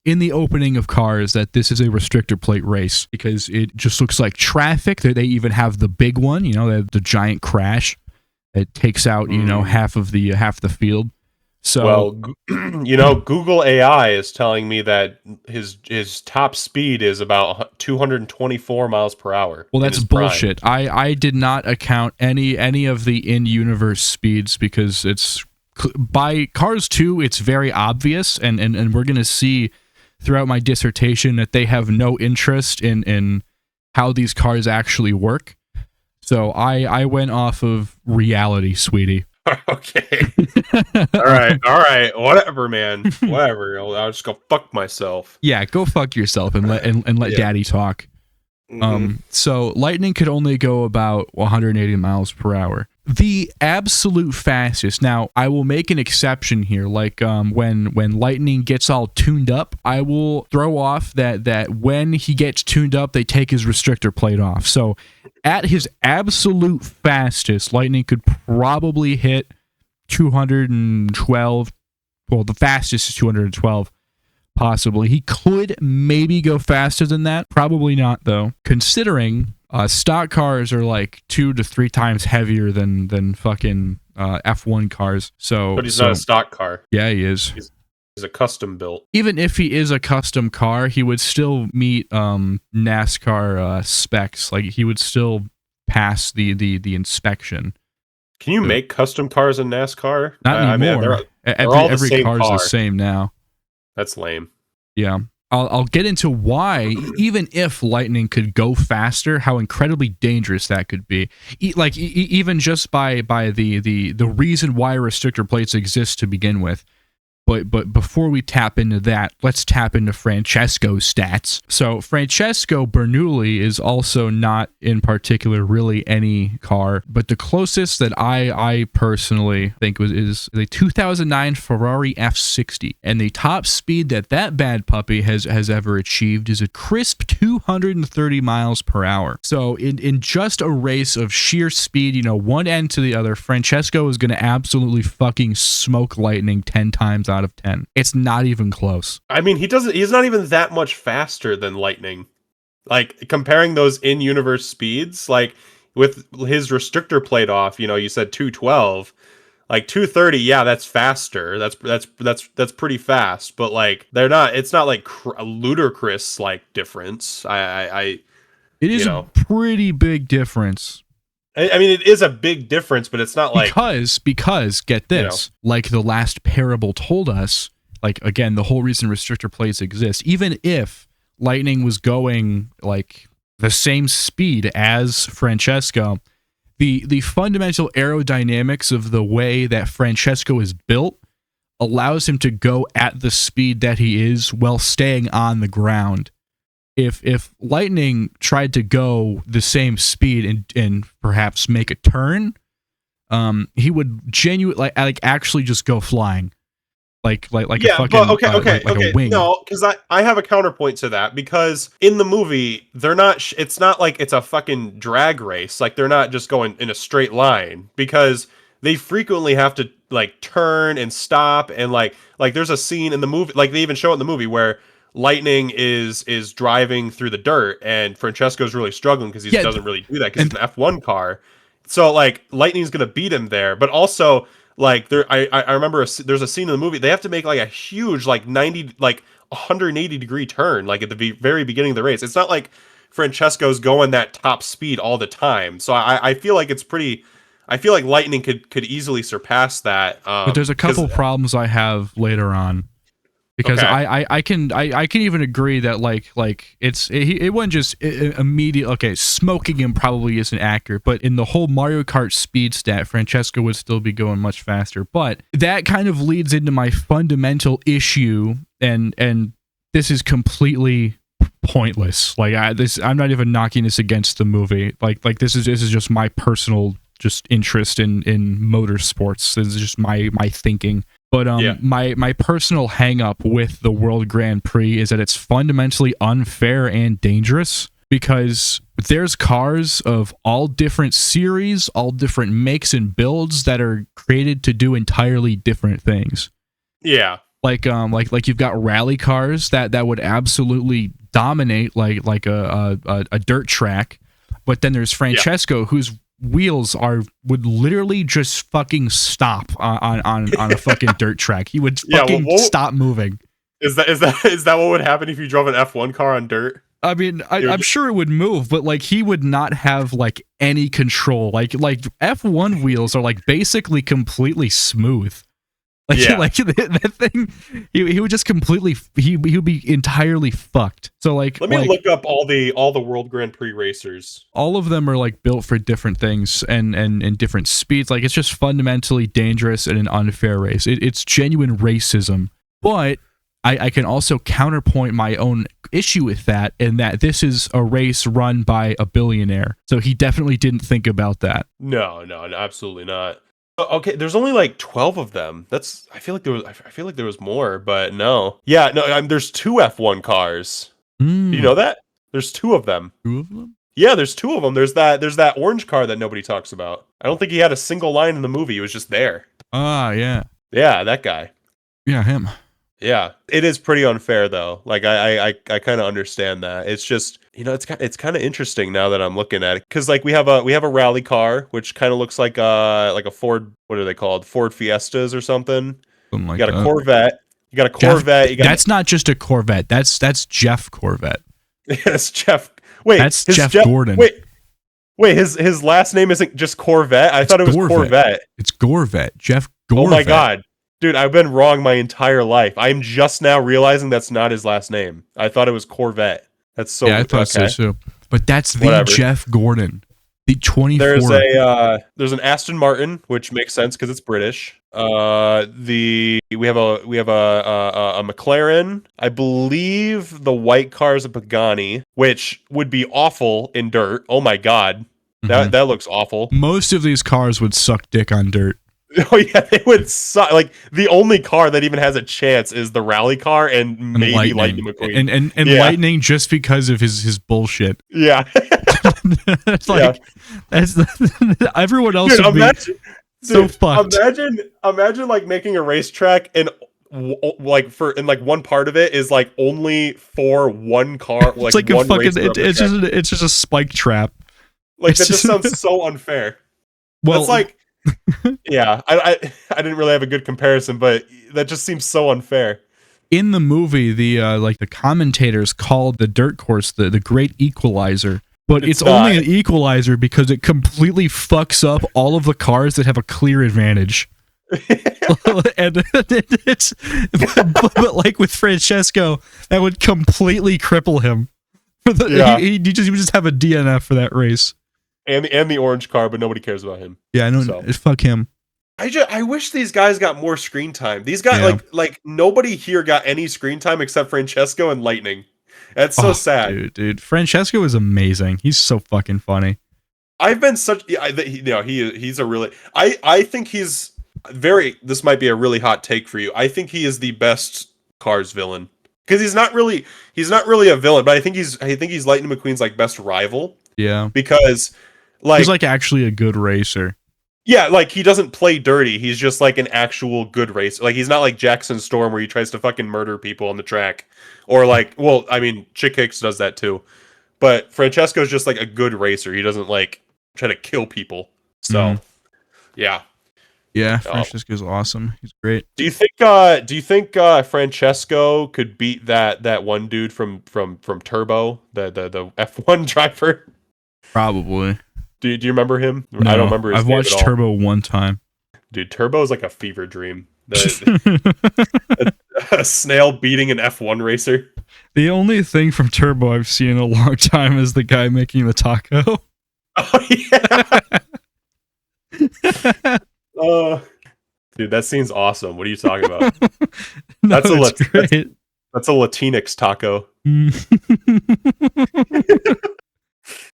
in the opening of Cars that this is a restrictor plate race, because it just looks like traffic. They even have the big one, the giant crash that takes out half the field. So, well, Google AI is telling me that his top speed is about 224 miles per hour. Well, that's bullshit. I did not account any of the in-universe speeds because it's by Cars 2. It's very obvious, and we're gonna see throughout my dissertation that they have no interest in how these cars actually work. So I went off of reality, sweetie. Okay. All right. Whatever, man. Whatever. I'll just go fuck myself. Yeah, go fuck yourself and let Daddy talk. Mm-hmm. So Lightning could only go about 180 miles per hour. The absolute fastest. Now, I will make an exception here. Like when Lightning gets all tuned up, I will throw off that when he gets tuned up, they take his restrictor plate off. So at his absolute fastest, Lightning could probably hit 212. Well, the fastest is 212. Possibly. He could maybe go faster than that. Probably not, though. Considering stock cars are like 2 to 3 times heavier than fucking F1 cars. But he's not a stock car. Yeah, he is. He's a custom built. Even if he is a custom car, he would still meet NASCAR specs. Like, he would still pass the inspection. Can you make custom cars in NASCAR? Not anymore. They're all the every same car is car. the same now. That's lame. Yeah. I'll get into why, even if lightning could go faster, how incredibly dangerous that could be. Even just by the reason why restrictor plates exist to begin with. But before we tap into that, let's tap into Francesco's stats. So Francesco Bernoulli is also not in particular really any car, but the closest that I personally think is the 2009 Ferrari F60, and the top speed that bad puppy has ever achieved is a crisp 230 miles per hour. So in just a race of sheer speed, one end to the other, Francesco is going to absolutely fucking smoke lightning 10 times out of 10. It's not even close. I mean, he's not even that much faster than lightning. Like, comparing those in-universe speeds, like with his restrictor plate off, you said 212, like 230, yeah, that's faster. That's pretty fast, but like it's not like a ludicrous like difference. It is a pretty big difference. I mean, it is a big difference, but it's not like... Because get this, like the last parable told us, like, again, the whole reason restrictor plates exist, even if lightning was going, like, the same speed as Francesco, the fundamental aerodynamics of the way that Francesco is built allows him to go at the speed that he is while staying on the ground. If lightning tried to go the same speed and perhaps make a turn, he would genuinely like actually just go flying, like a fucking like a wing. No, because I have a counterpoint to that, because in the movie they're not. It's not like it's a fucking drag race. Like, they're not just going in a straight line, because they frequently have to like turn and stop, and like there's a scene in the movie, like they even show it in the movie, where lightning is driving through the dirt, and Francesco's really struggling because he doesn't really do that because it's an F1 car. So like lightning's gonna beat him there, but also like I remember there's a scene in the movie they have to make like a huge like 180 degree turn like at the very beginning of the race. It's not like Francesco's going that top speed all the time. So I feel like I feel like lightning could easily surpass that. But there's a couple problems I have later on. Because I can even agree that like it wasn't just immediate. Okay, smoking him probably isn't accurate, but in the whole Mario Kart speed stat, Francesco would still be going much faster. But that kind of leads into my fundamental issue, and this is completely pointless. Like I'm not even knocking this against the movie. Like this is just my personal interest in motorsports. This is just my thinking. But my personal hang-up with the World Grand Prix is that it's fundamentally unfair and dangerous, because there's cars of all different series, all different makes and builds that are created to do entirely different things. Yeah. Like you've got rally cars that would absolutely dominate like a dirt track, but then there's Francesco whose wheels would literally just fucking stop on a fucking dirt track. He would fucking stop moving. Is that what would happen if you drove an F1 car on dirt? I mean, I'm sure it would move, but like he would not have like any control. Like F1 wheels are like basically completely smooth. Like that thing, he would just completely he would be entirely fucked. So like, let me look up all the World Grand Prix racers. All of them are like built for different things and different speeds. Like, it's just fundamentally dangerous and an unfair race. It's genuine racism. But I can also counterpoint my own issue with that, in that this is a race run by a billionaire. So he definitely didn't think about that. No, absolutely not. Okay, there's only like 12 of them. I feel like there was more, but no. Yeah, no, there's 2 F1 cars. Do you know that? There's 2 of them. 2 of them? Yeah, there's 2 of them. There's that orange car that nobody talks about. I don't think he had a single line in the movie. He was just there. Ah, yeah. Yeah, that guy. Yeah, him. Yeah, it is pretty unfair though. Like I kind of understand that. It's just, it's kind of interesting now that I'm looking at it, because like we have a rally car which kind of looks like a Ford. What are they called? Ford Fiestas or something. Something like you got that. A Corvette. You got a Corvette. That's not just a Corvette. That's Jeff Corvette. Yes, Jeff. Wait, that's Jeff Gordon. Wait, his last name isn't just Corvette. I thought it was Corvette. It's Gorvette. Jeff Gorvette. Oh my god. Dude, I've been wrong my entire life. I'm just now realizing that's not his last name. I thought it was Corvette. That's so Yeah, I thought so too. But that's the Whatever. Jeff Gordon. The 24. There's an Aston Martin, which makes sense because it's British. We have a McLaren. I believe the white car is a Pagani, which would be awful in dirt. Oh my god, that looks awful. Most of these cars would suck dick on dirt. Oh yeah, they would suck. Like the only car that even has a chance is the rally car and maybe Lightning McQueen. And Lightning just because of his bullshit. Yeah. That's like that's everyone else Dude, would be so fucked. Imagine like making a racetrack and like one part of it is like only for one car. Like, it's like one a fucking. It's just a spike trap. Like that just sounds so unfair. Well, it's like. Yeah, I didn't really have a good comparison, but that just seems so unfair. In the movie, the commentators called the dirt course the Great Equalizer, but it's only an equalizer because it completely fucks up all of the cars that have a clear advantage. And but like with Francesco, that would completely cripple him. He would just have a DNF for that race. And the orange car, but nobody cares about him. Yeah, I know. So. Fuck him. I wish these guys got more screen time. These guys like nobody here got any screen time except Francesco and Lightning. That's so sad. Dude. Francesco is amazing. He's so fucking funny. I've been such he's a really I think he's very this might be a really hot take for you. I think he is the best Cars villain. Because he's not really a villain, but I think he's Lightning McQueen's like best rival. Yeah. Because he's like actually a good racer. Yeah, like he doesn't play dirty. He's just like an actual good racer. Like he's not like Jackson Storm where he tries to fucking murder people on the track. Or like, well, I mean, Chick Hicks does that too. But Francesco's just like a good racer. He doesn't like try to kill people. So, yeah. Yeah, Francesco's awesome. He's great. Do you think Francesco could beat that one dude from Turbo, the F1 driver? Probably. Do you remember him? No, I don't remember his I've name watched at all. Turbo one time. Dude, Turbo is like a fever dream. A snail beating an F1 racer. The only thing from Turbo I've seen in a long time is the guy making the taco. Oh yeah. Dude, that scene's awesome. What are you talking about? No, that's great. That's a Latinx taco.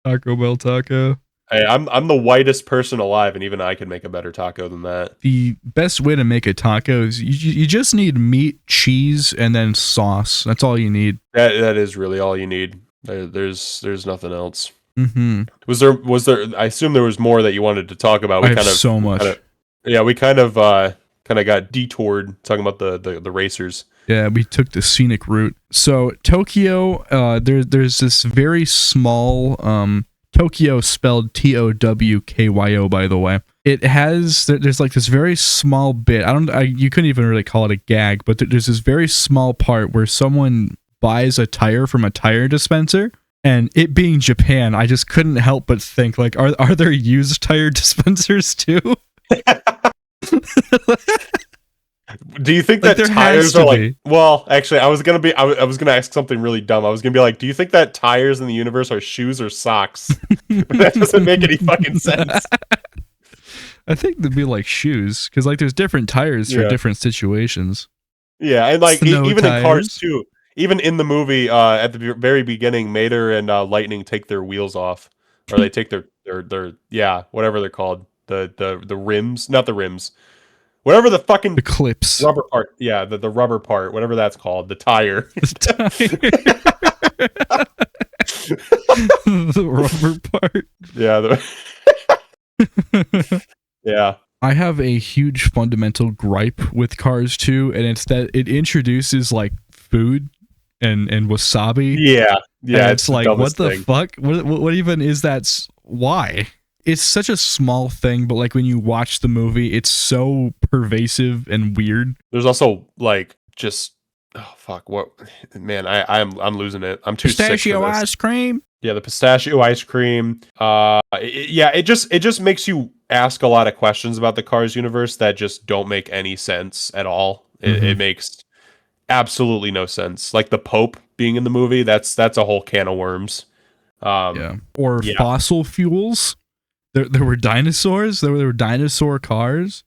Taco Bell taco. Hey, I'm the whitest person alive, and even I could make a better taco than that. The best way to make a taco is you just need meat, cheese, and then sauce. That's all you need. That is really all you need. There's nothing else. Mm-hmm. Was there? I assume there was more that you wanted to talk about. I have so much. We kind of got detoured talking about the racers. Yeah, we took the scenic route. So Tokyo, there's this very small Tokyo spelled Towkyo, by the way. There's like this very small bit. You couldn't even really call it a gag, but there's this very small part where someone buys a tire from a tire dispenser, and it being Japan, I just couldn't help but think like, are there used tire dispensers too? Do you think that tires are like? Well, actually, I was gonna ask something really dumb. I was gonna be like, do you think that tires in the universe are shoes or socks? That doesn't make any fucking sense. I think they'd be like shoes, because like there's different tires for different situations. Yeah, and like even tires. In Cars too. Even in the movie, at the very beginning, Mater and Lightning take their wheels off, or they take their whatever they're called, the rims, not the rims. Whatever the fucking... The clips. Rubber part. Yeah, the rubber part. Whatever that's called. The tire. The rubber part. Yeah. Yeah. I have a huge fundamental gripe with Cars 2, and it's that it introduces, like, food and wasabi. Yeah. Yeah, and it's like, what the fuck? What even is that? Why? It's such a small thing, but like when you watch the movie, it's so pervasive and weird. There's also like just what, man, I'm losing it. I'm too pistachio sick for this. ice cream. Yeah, the pistachio ice cream. It just makes you ask a lot of questions about the Cars universe that just don't make any sense at all. It makes absolutely no sense. Like the Pope being in the movie, that's a whole can of worms. Or fossil fuels. There were dinosaurs. There were dinosaur cars.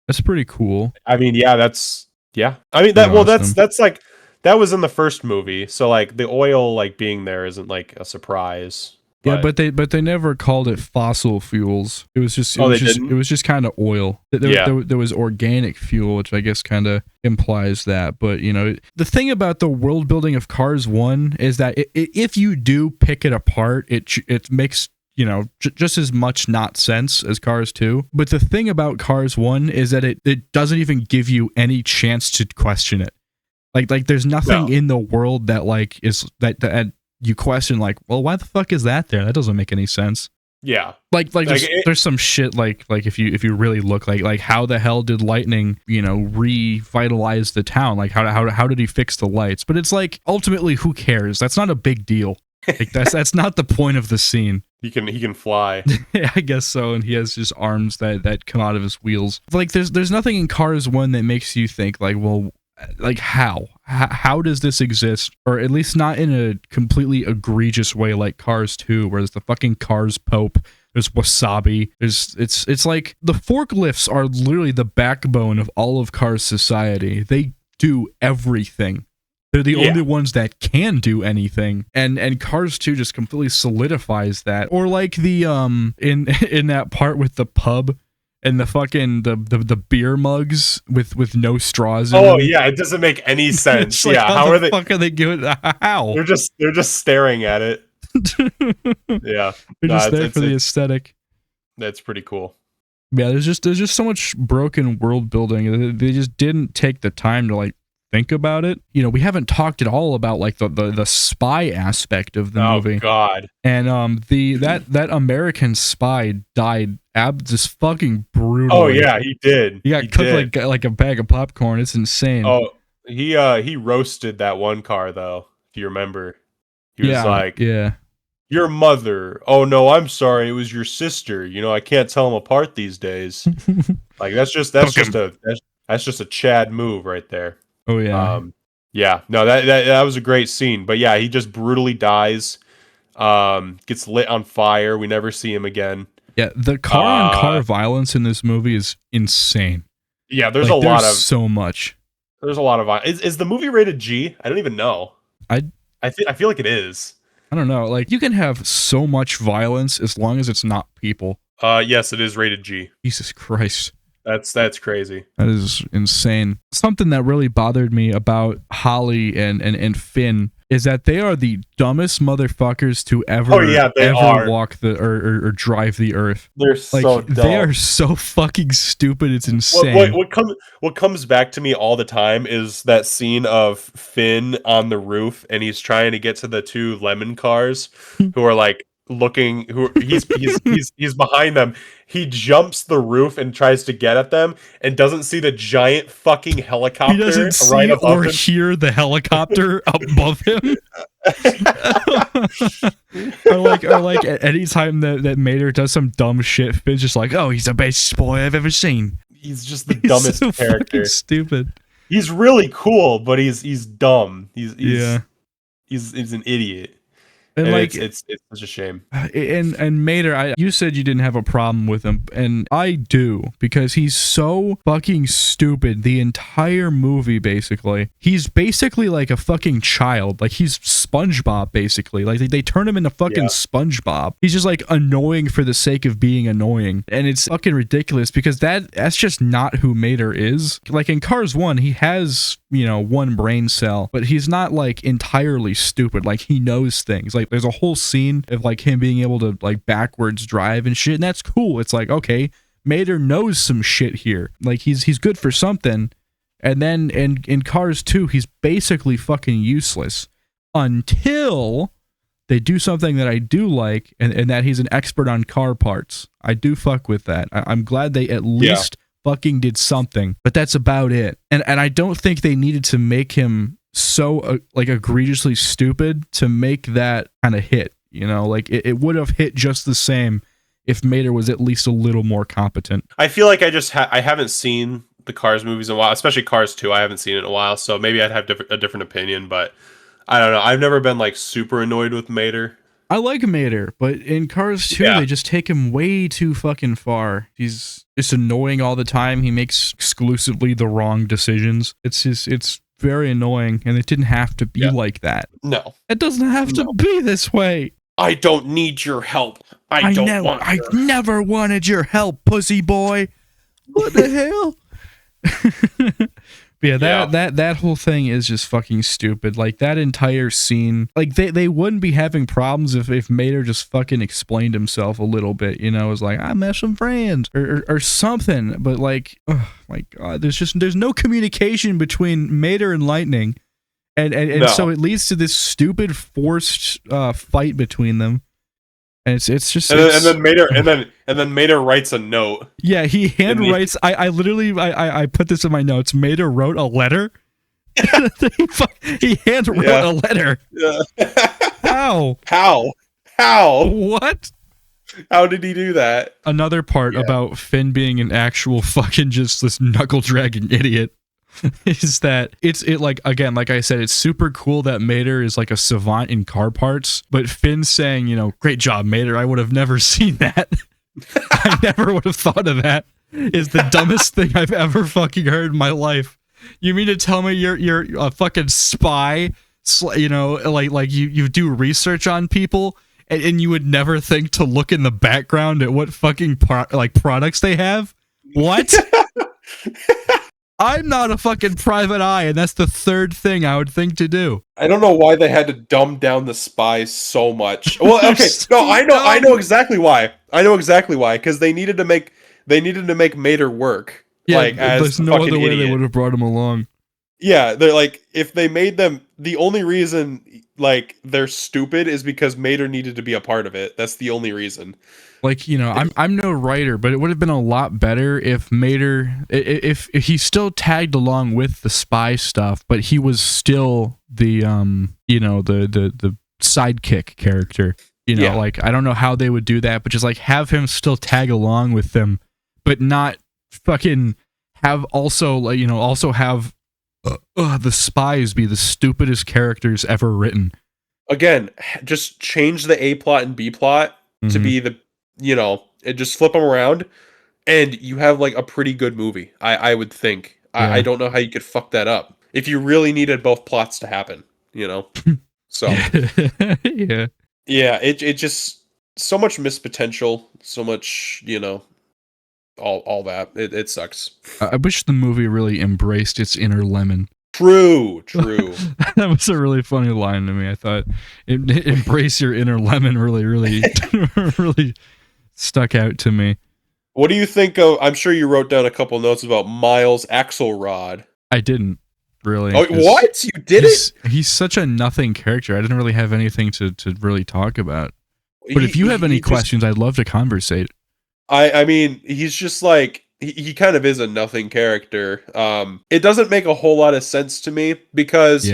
That's pretty cool. I mean, yeah, that's I mean that's like that was in the first movie, so like the oil like being there isn't like a surprise. Yeah, but they never called it fossil fuels. It was just it was just kind of oil. There was organic fuel, which I guess kind of implies that. But you know, the thing about the world building of Cars 1 is that if you do pick it apart, it makes, you know, just as much not sense as Cars 2. But the thing about Cars 1 is that it doesn't even give you any chance to question it. Like there's nothing in the world that like is that you question, like, well, why the fuck is that there? That doesn't make any sense. Yeah. Like there's some shit like if you really look like how the hell did lightning, you know, revitalize the town? Like how did he fix the lights? But it's like, ultimately, who cares? That's not a big deal. Like that's not the point of the scene. He can fly. Yeah, I guess so. And he has just arms that come out of his wheels. Like there's nothing in Cars 1 that makes you think like, well, like how does this exist? Or at least not in a completely egregious way like Cars 2, where there's the fucking Cars Pope, there's wasabi, it's like the forklifts are literally the backbone of all of Cars society. They do everything. They're the only ones that can do anything, and Cars 2 just completely solidifies that. Or like the in that part with the pub and the fucking the beer mugs with no straws in them. Yeah, it doesn't make any sense. Like, yeah, how are they? Fuck are they doing? How? They're just staring at it. Yeah, they're just there for the aesthetic. That's pretty cool. Yeah, there's just so much broken world building. They just didn't take the time to like think about it. You know, we haven't talked at all about like the spy aspect of the movie. Oh God! And that American spy died just fucking brutal. Oh yeah, he did. He got cooked like a bag of popcorn. It's insane. Oh, he roasted that one car though. If you remember, he was like, your mother. Oh no, I'm sorry. It was your sister. You know, I can't tell them apart these days. Like that's just a Chad move right there. Oh yeah. Yeah. No, that was a great scene. But yeah, he just brutally dies. Gets lit on fire. We never see him again. Yeah, the car-on-car violence in this movie is insane. Yeah, there's so much. There's a lot of violence. Is the movie rated G? I don't even know. I feel like it is. I don't know. Like, you can have so much violence as long as it's not people. Yes, it is rated G. Jesus Christ. That's crazy. That is insane. Something that really bothered me about Holly and Finn is that they are the dumbest motherfuckers to ever walk or drive the earth. They're so dumb. They are so fucking stupid. It's insane. What comes back to me all the time is that scene of Finn on the roof and he's trying to get to the two lemon cars who are like looking, he's behind them. He jumps the roof and tries to get at them and doesn't see the giant fucking helicopter. He doesn't see or hear the helicopter above him. or like anytime that Mater does some dumb shit, Finn's just like, oh, he's the best boy I've ever seen. He's just the dumbest so character. Stupid. He's really cool, but he's dumb. He's an idiot. And like it's such a shame. And Mater, you said you didn't have a problem with him, and I do, because he's so fucking stupid the entire movie. Basically, he's basically like a fucking child. Like he's SpongeBob, basically. Like they turn him into fucking SpongeBob. He's just like annoying for the sake of being annoying, and it's fucking ridiculous because that's just not who Mater is. Like in Cars 1, he has, you know, one brain cell, but he's not like entirely stupid. Like he knows things. Like there's a whole scene of like him being able to like backwards drive and shit, and that's cool. It's like, okay, Mater knows some shit here. Like he's good for something. And then in Cars 2, he's basically fucking useless until they do something that I do like, and that he's an expert on car parts. I do fuck with that. I'm glad they at least fucking did something, but that's about it. And I don't think they needed to make him so like egregiously stupid to make that kind of hit, you know. Like it would have hit just the same if Mater was at least a little more competent. I feel like I haven't seen the Cars movies in a while, especially Cars 2. I haven't seen it in a while, so maybe I'd have a different opinion, but I don't know. I've never been like super annoyed with Mater. I like Mater, but in Cars 2, they just take him way too fucking far. He's just annoying all the time. He makes exclusively the wrong decisions. It's very annoying, and it didn't have to be like that. No. It doesn't have to be this way. I don't need your help. I never wanted your help, pussy boy. What the hell? But yeah, that whole thing is just fucking stupid. Like, that entire scene, like, they wouldn't be having problems if Mater just fucking explained himself a little bit, you know, it was like, I met some friends or something. But like, oh my god, there's no communication between Mater and Lightning, and so it leads to this stupid forced fight between them. And it's just and then Mater writes a note. Yeah, he handwrites. I literally put this in my notes. Mater wrote a letter. He handwrote a letter. Yeah. How? What? How did he do that? Another part about Finn being an actual fucking just this knuckle dragging idiot is that it like, again, like I said, it's super cool that Mater is like a savant in car parts, but Finn's saying, you know, great job, Mater, I would have never seen that. I never would have thought of that, is the dumbest thing I've ever fucking heard in my life. You mean to tell me you're a fucking spy, you know, like you do research on people, and you would never think to look in the background at what fucking products they have? What? I'm not a fucking private eye, and that's the third thing I would think to do. I don't know why they had to dumb down the spies so much. Well, okay, no, I know exactly why. Because they needed to make Mater work. Yeah, like, as there's no other way they would have brought him along. Yeah, they're like, if they made them, the only reason like they're stupid is because Mater needed to be a part of it. That's the only reason. Like, you know, I'm no writer, but it would have been a lot better if Mater, if he still tagged along with the spy stuff, but he was still the you know, the sidekick character. You know, like, I don't know how they would do that, but just like have him still tag along with them, but not fucking have also, like, you know, also have the spies be the stupidest characters ever written. Again, just change the A plot and B plot to be the, you know, and just flip them around, and you have like a pretty good movie. I would think. Yeah. I don't know how you could fuck that up if you really needed both plots to happen. You know, so yeah. It just so much missed potential, so much, you know, all that. It sucks. I wish the movie really embraced its inner lemon. True. That was a really funny line to me. I thought embrace your inner lemon really really stuck out to me. What do you think of, I'm sure you wrote down a couple notes about Miles Axelrod. I didn't really. Oh, what? You didn't? He's such a nothing character. I didn't really have anything to really talk about. But if you have any questions, I'd love to conversate. I mean, he's just like, he kind of is a nothing character. It doesn't make a whole lot of sense to me, because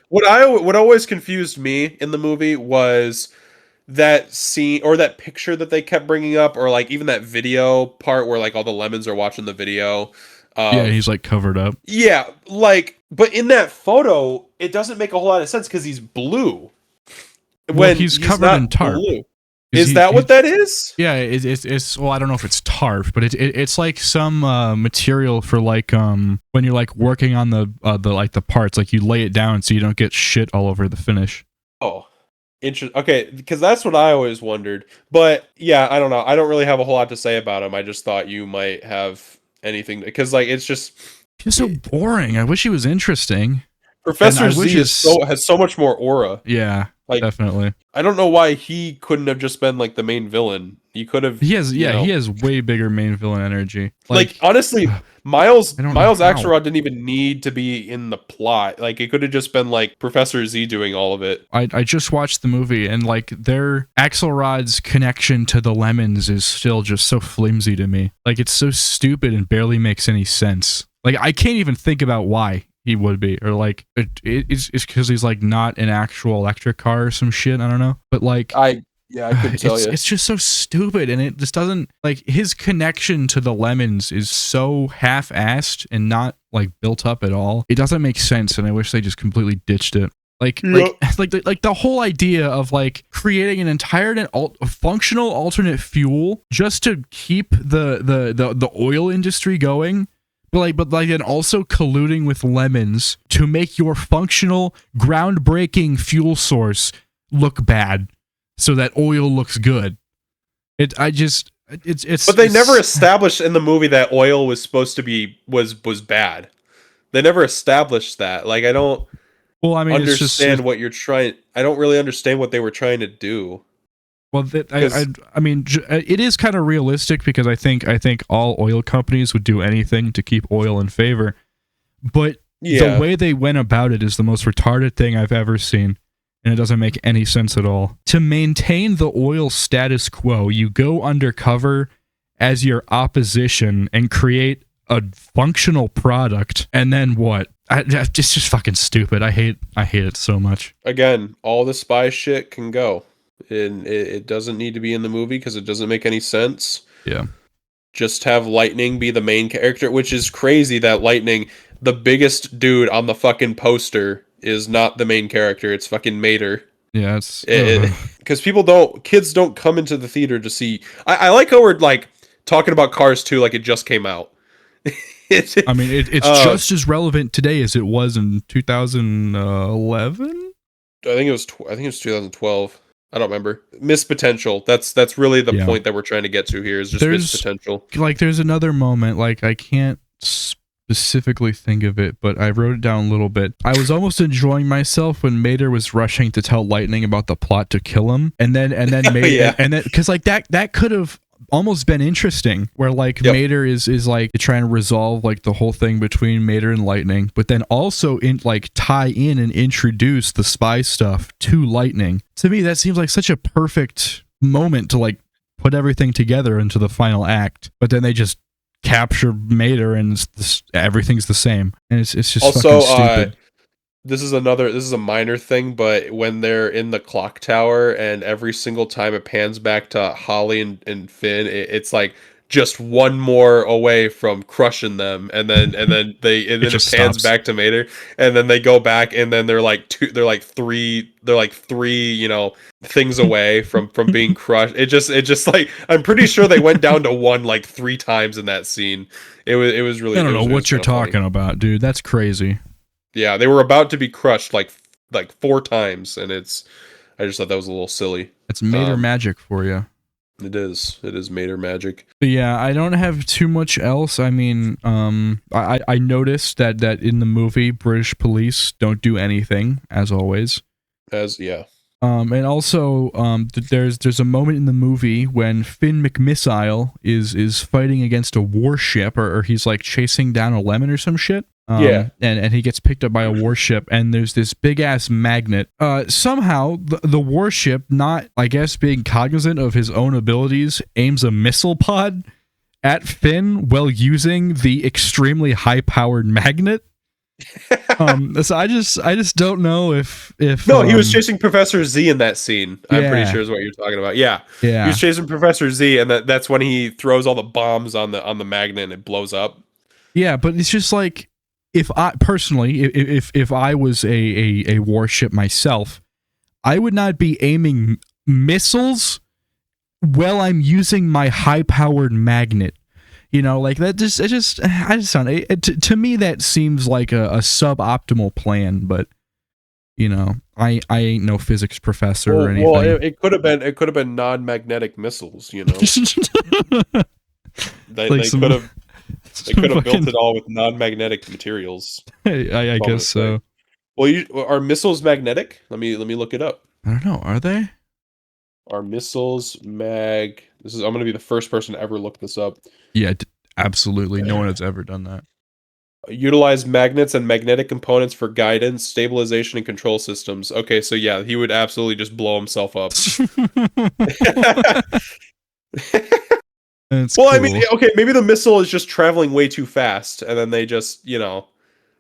what always confused me in the movie was that scene, or that picture that they kept bringing up, or like even that video part where like all the lemons are watching the video. Yeah, he's like covered up. Yeah, like, but in that photo, it doesn't make a whole lot of sense because he's blue. When he's covered in tarp. Blue. Is that what that is? Yeah, it's well, I don't know if it's tarp, but it's like some material for like when you're like working on the like the parts, like you lay it down so you don't get shit all over the finish. Oh, interesting. Okay, because that's what I always wondered. But yeah, I don't know. I don't really have a whole lot to say about him. I just thought you might have anything, because like it's just he's so boring. I wish he was interesting. Professor Z has so much more aura. Yeah. Like, definitely. I don't know why he couldn't have just been like the main villain. He could have. He has way bigger main villain energy. Like honestly, Miles Axelrod didn't even need to be in the plot. Like, it could have just been like Professor Z doing all of it. I just watched the movie, and like their Axelrod's connection to the lemons is still just so flimsy to me. Like, it's so stupid and barely makes any sense. Like, I can't even think about why he would be, or like it's because he's like not an actual electric car or some shit. I don't know, but like Yeah, I couldn't tell you. It's just so stupid, and it just doesn't, like, his connection to the lemons is so half-assed and not like built up at all. It doesn't make sense, and I wish they just completely ditched it. Like, like the whole idea of like creating an entire functional alternate fuel just to keep the oil industry going, but then also colluding with lemons to make your functional, groundbreaking fuel source look bad, so that oil looks good. It's But they never established in the movie that oil was supposed to be was bad. They never established that. Like, I don't. Well, I mean, understand what you're trying. I don't really understand what they were trying to do. Well, I mean, it is kind of realistic, because I think all oil companies would do anything to keep oil in favor. But the way they went about it is the most retarded thing I've ever seen, and it doesn't make any sense at all. To maintain the oil status quo, you go undercover as your opposition and create a functional product, and then what? It's just fucking stupid. I hate it so much. Again, all the spy shit can go, and it doesn't need to be in the movie because it doesn't make any sense. Yeah. Just have Lightning be the main character, which is crazy that Lightning, the biggest dude on the fucking poster, is not the main character. It's fucking Mater. Yeah, it's because kids don't come into the theater to see. I like how we're like talking about Cars 2 like it just came out. It's just as relevant today as it was in 2011. I think it was 2012. I don't remember. Missed potential. That's really the point that we're trying to get to here, is just missed potential. Like, there's another moment, like, I can't specifically think of it, but I wrote it down a little bit. I was almost enjoying myself when Mater was rushing to tell Lightning about the plot to kill him, and then Mater, and then, because like that could have almost been interesting, where like Mater is like trying to resolve like the whole thing between Mater and Lightning, but then also tie in and introduce the spy stuff to Lightning. To me, that seems like such a perfect moment to like put everything together into the final act, but then they just capture Mater and everything's the same, and it's just also fucking stupid. This is a minor thing, but when they're in the clock tower and every single time it pans back to Holly and Finn, it's like just one more away from crushing them, and then it pans back to Mater, and then they go back, and then they're like three, things away from being crushed. It just like, I'm pretty sure they went down to one like 3 times in that scene. It was really. I don't know what you're talking about, dude. That's crazy. Yeah, they were about to be crushed like 4 times, and I just thought that was a little silly. It's Mater magic for you. It is Mater magic. But yeah, I don't have too much else. I mean, I noticed that in the movie, British police don't do anything, as always. And also, there's a moment in the movie when Finn McMissile is fighting against a warship, or he's like chasing down a lemon or some shit. And he gets picked up by a warship, and there's this big ass magnet. Somehow the warship, not, I guess, being cognizant of his own abilities, aims a missile pod at Finn while using the extremely high powered magnet. So I just don't know if no, he was chasing Professor Z in that scene. I'm pretty sure is what you're talking about. Yeah. He was chasing Professor Z, and that's when he throws all the bombs on the magnet and it blows up. Yeah, but it's just like, if I personally, if I was a warship myself, I would not be aiming missiles while I'm using my high powered magnet. Like that to me that seems like a suboptimal plan, but I ain't no physics professor or anything. Well, it could have been non-magnetic missiles, They could have built it all with non-magnetic materials. I guess so. Well, are missiles magnetic? Let me look it up. I don't know. Are they? Are missiles I'm going to be the first person to ever look this up. Yeah, absolutely. No one has ever done that. Utilize magnets and magnetic components for guidance, stabilization, and control systems. Okay, so yeah, he would absolutely just blow himself up. Cool. I mean, okay, maybe the missile is just traveling way too fast, and then they just,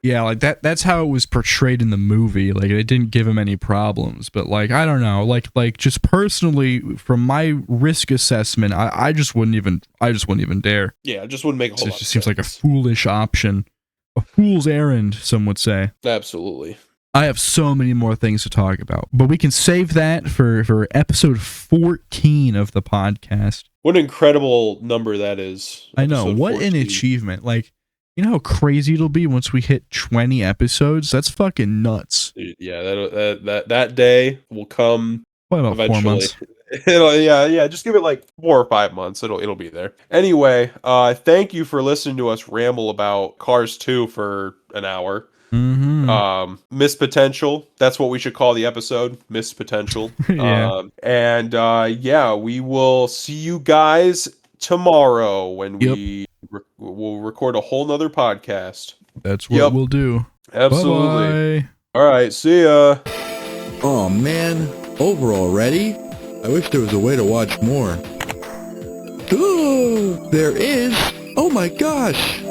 Yeah, like that's how it was portrayed in the movie. Like it didn't give him any problems, but like I don't know, like just personally from my risk assessment, I just wouldn't even dare. Yeah, it just wouldn't make a whole It lot just of seems like a sense. foolish option, a fool's errand, some would say. Absolutely. I have so many more things to talk about, but we can save that for episode 14 of the podcast. What an incredible number that is. I know, Episode what 14. an achievement. Like, you know how crazy it'll be once we hit 20 episodes? That's fucking nuts. Dude, yeah, that day will come Probably about 4 eventually. months. Yeah, just give it like 4 or 5 months. It'll be there. Anyway, thank you for listening to us ramble about Cars 2 for an hour. Mm-hmm. Missed Potential. That's what we should call the episode. Missed Potential. Yeah. Yeah, we will see you guys tomorrow when we'll record a whole nother podcast. That's what we'll do. Absolutely. Bye-bye. All right, see ya. Oh man, over already? I wish there was a way to watch more. Ooh, there is! Oh my gosh!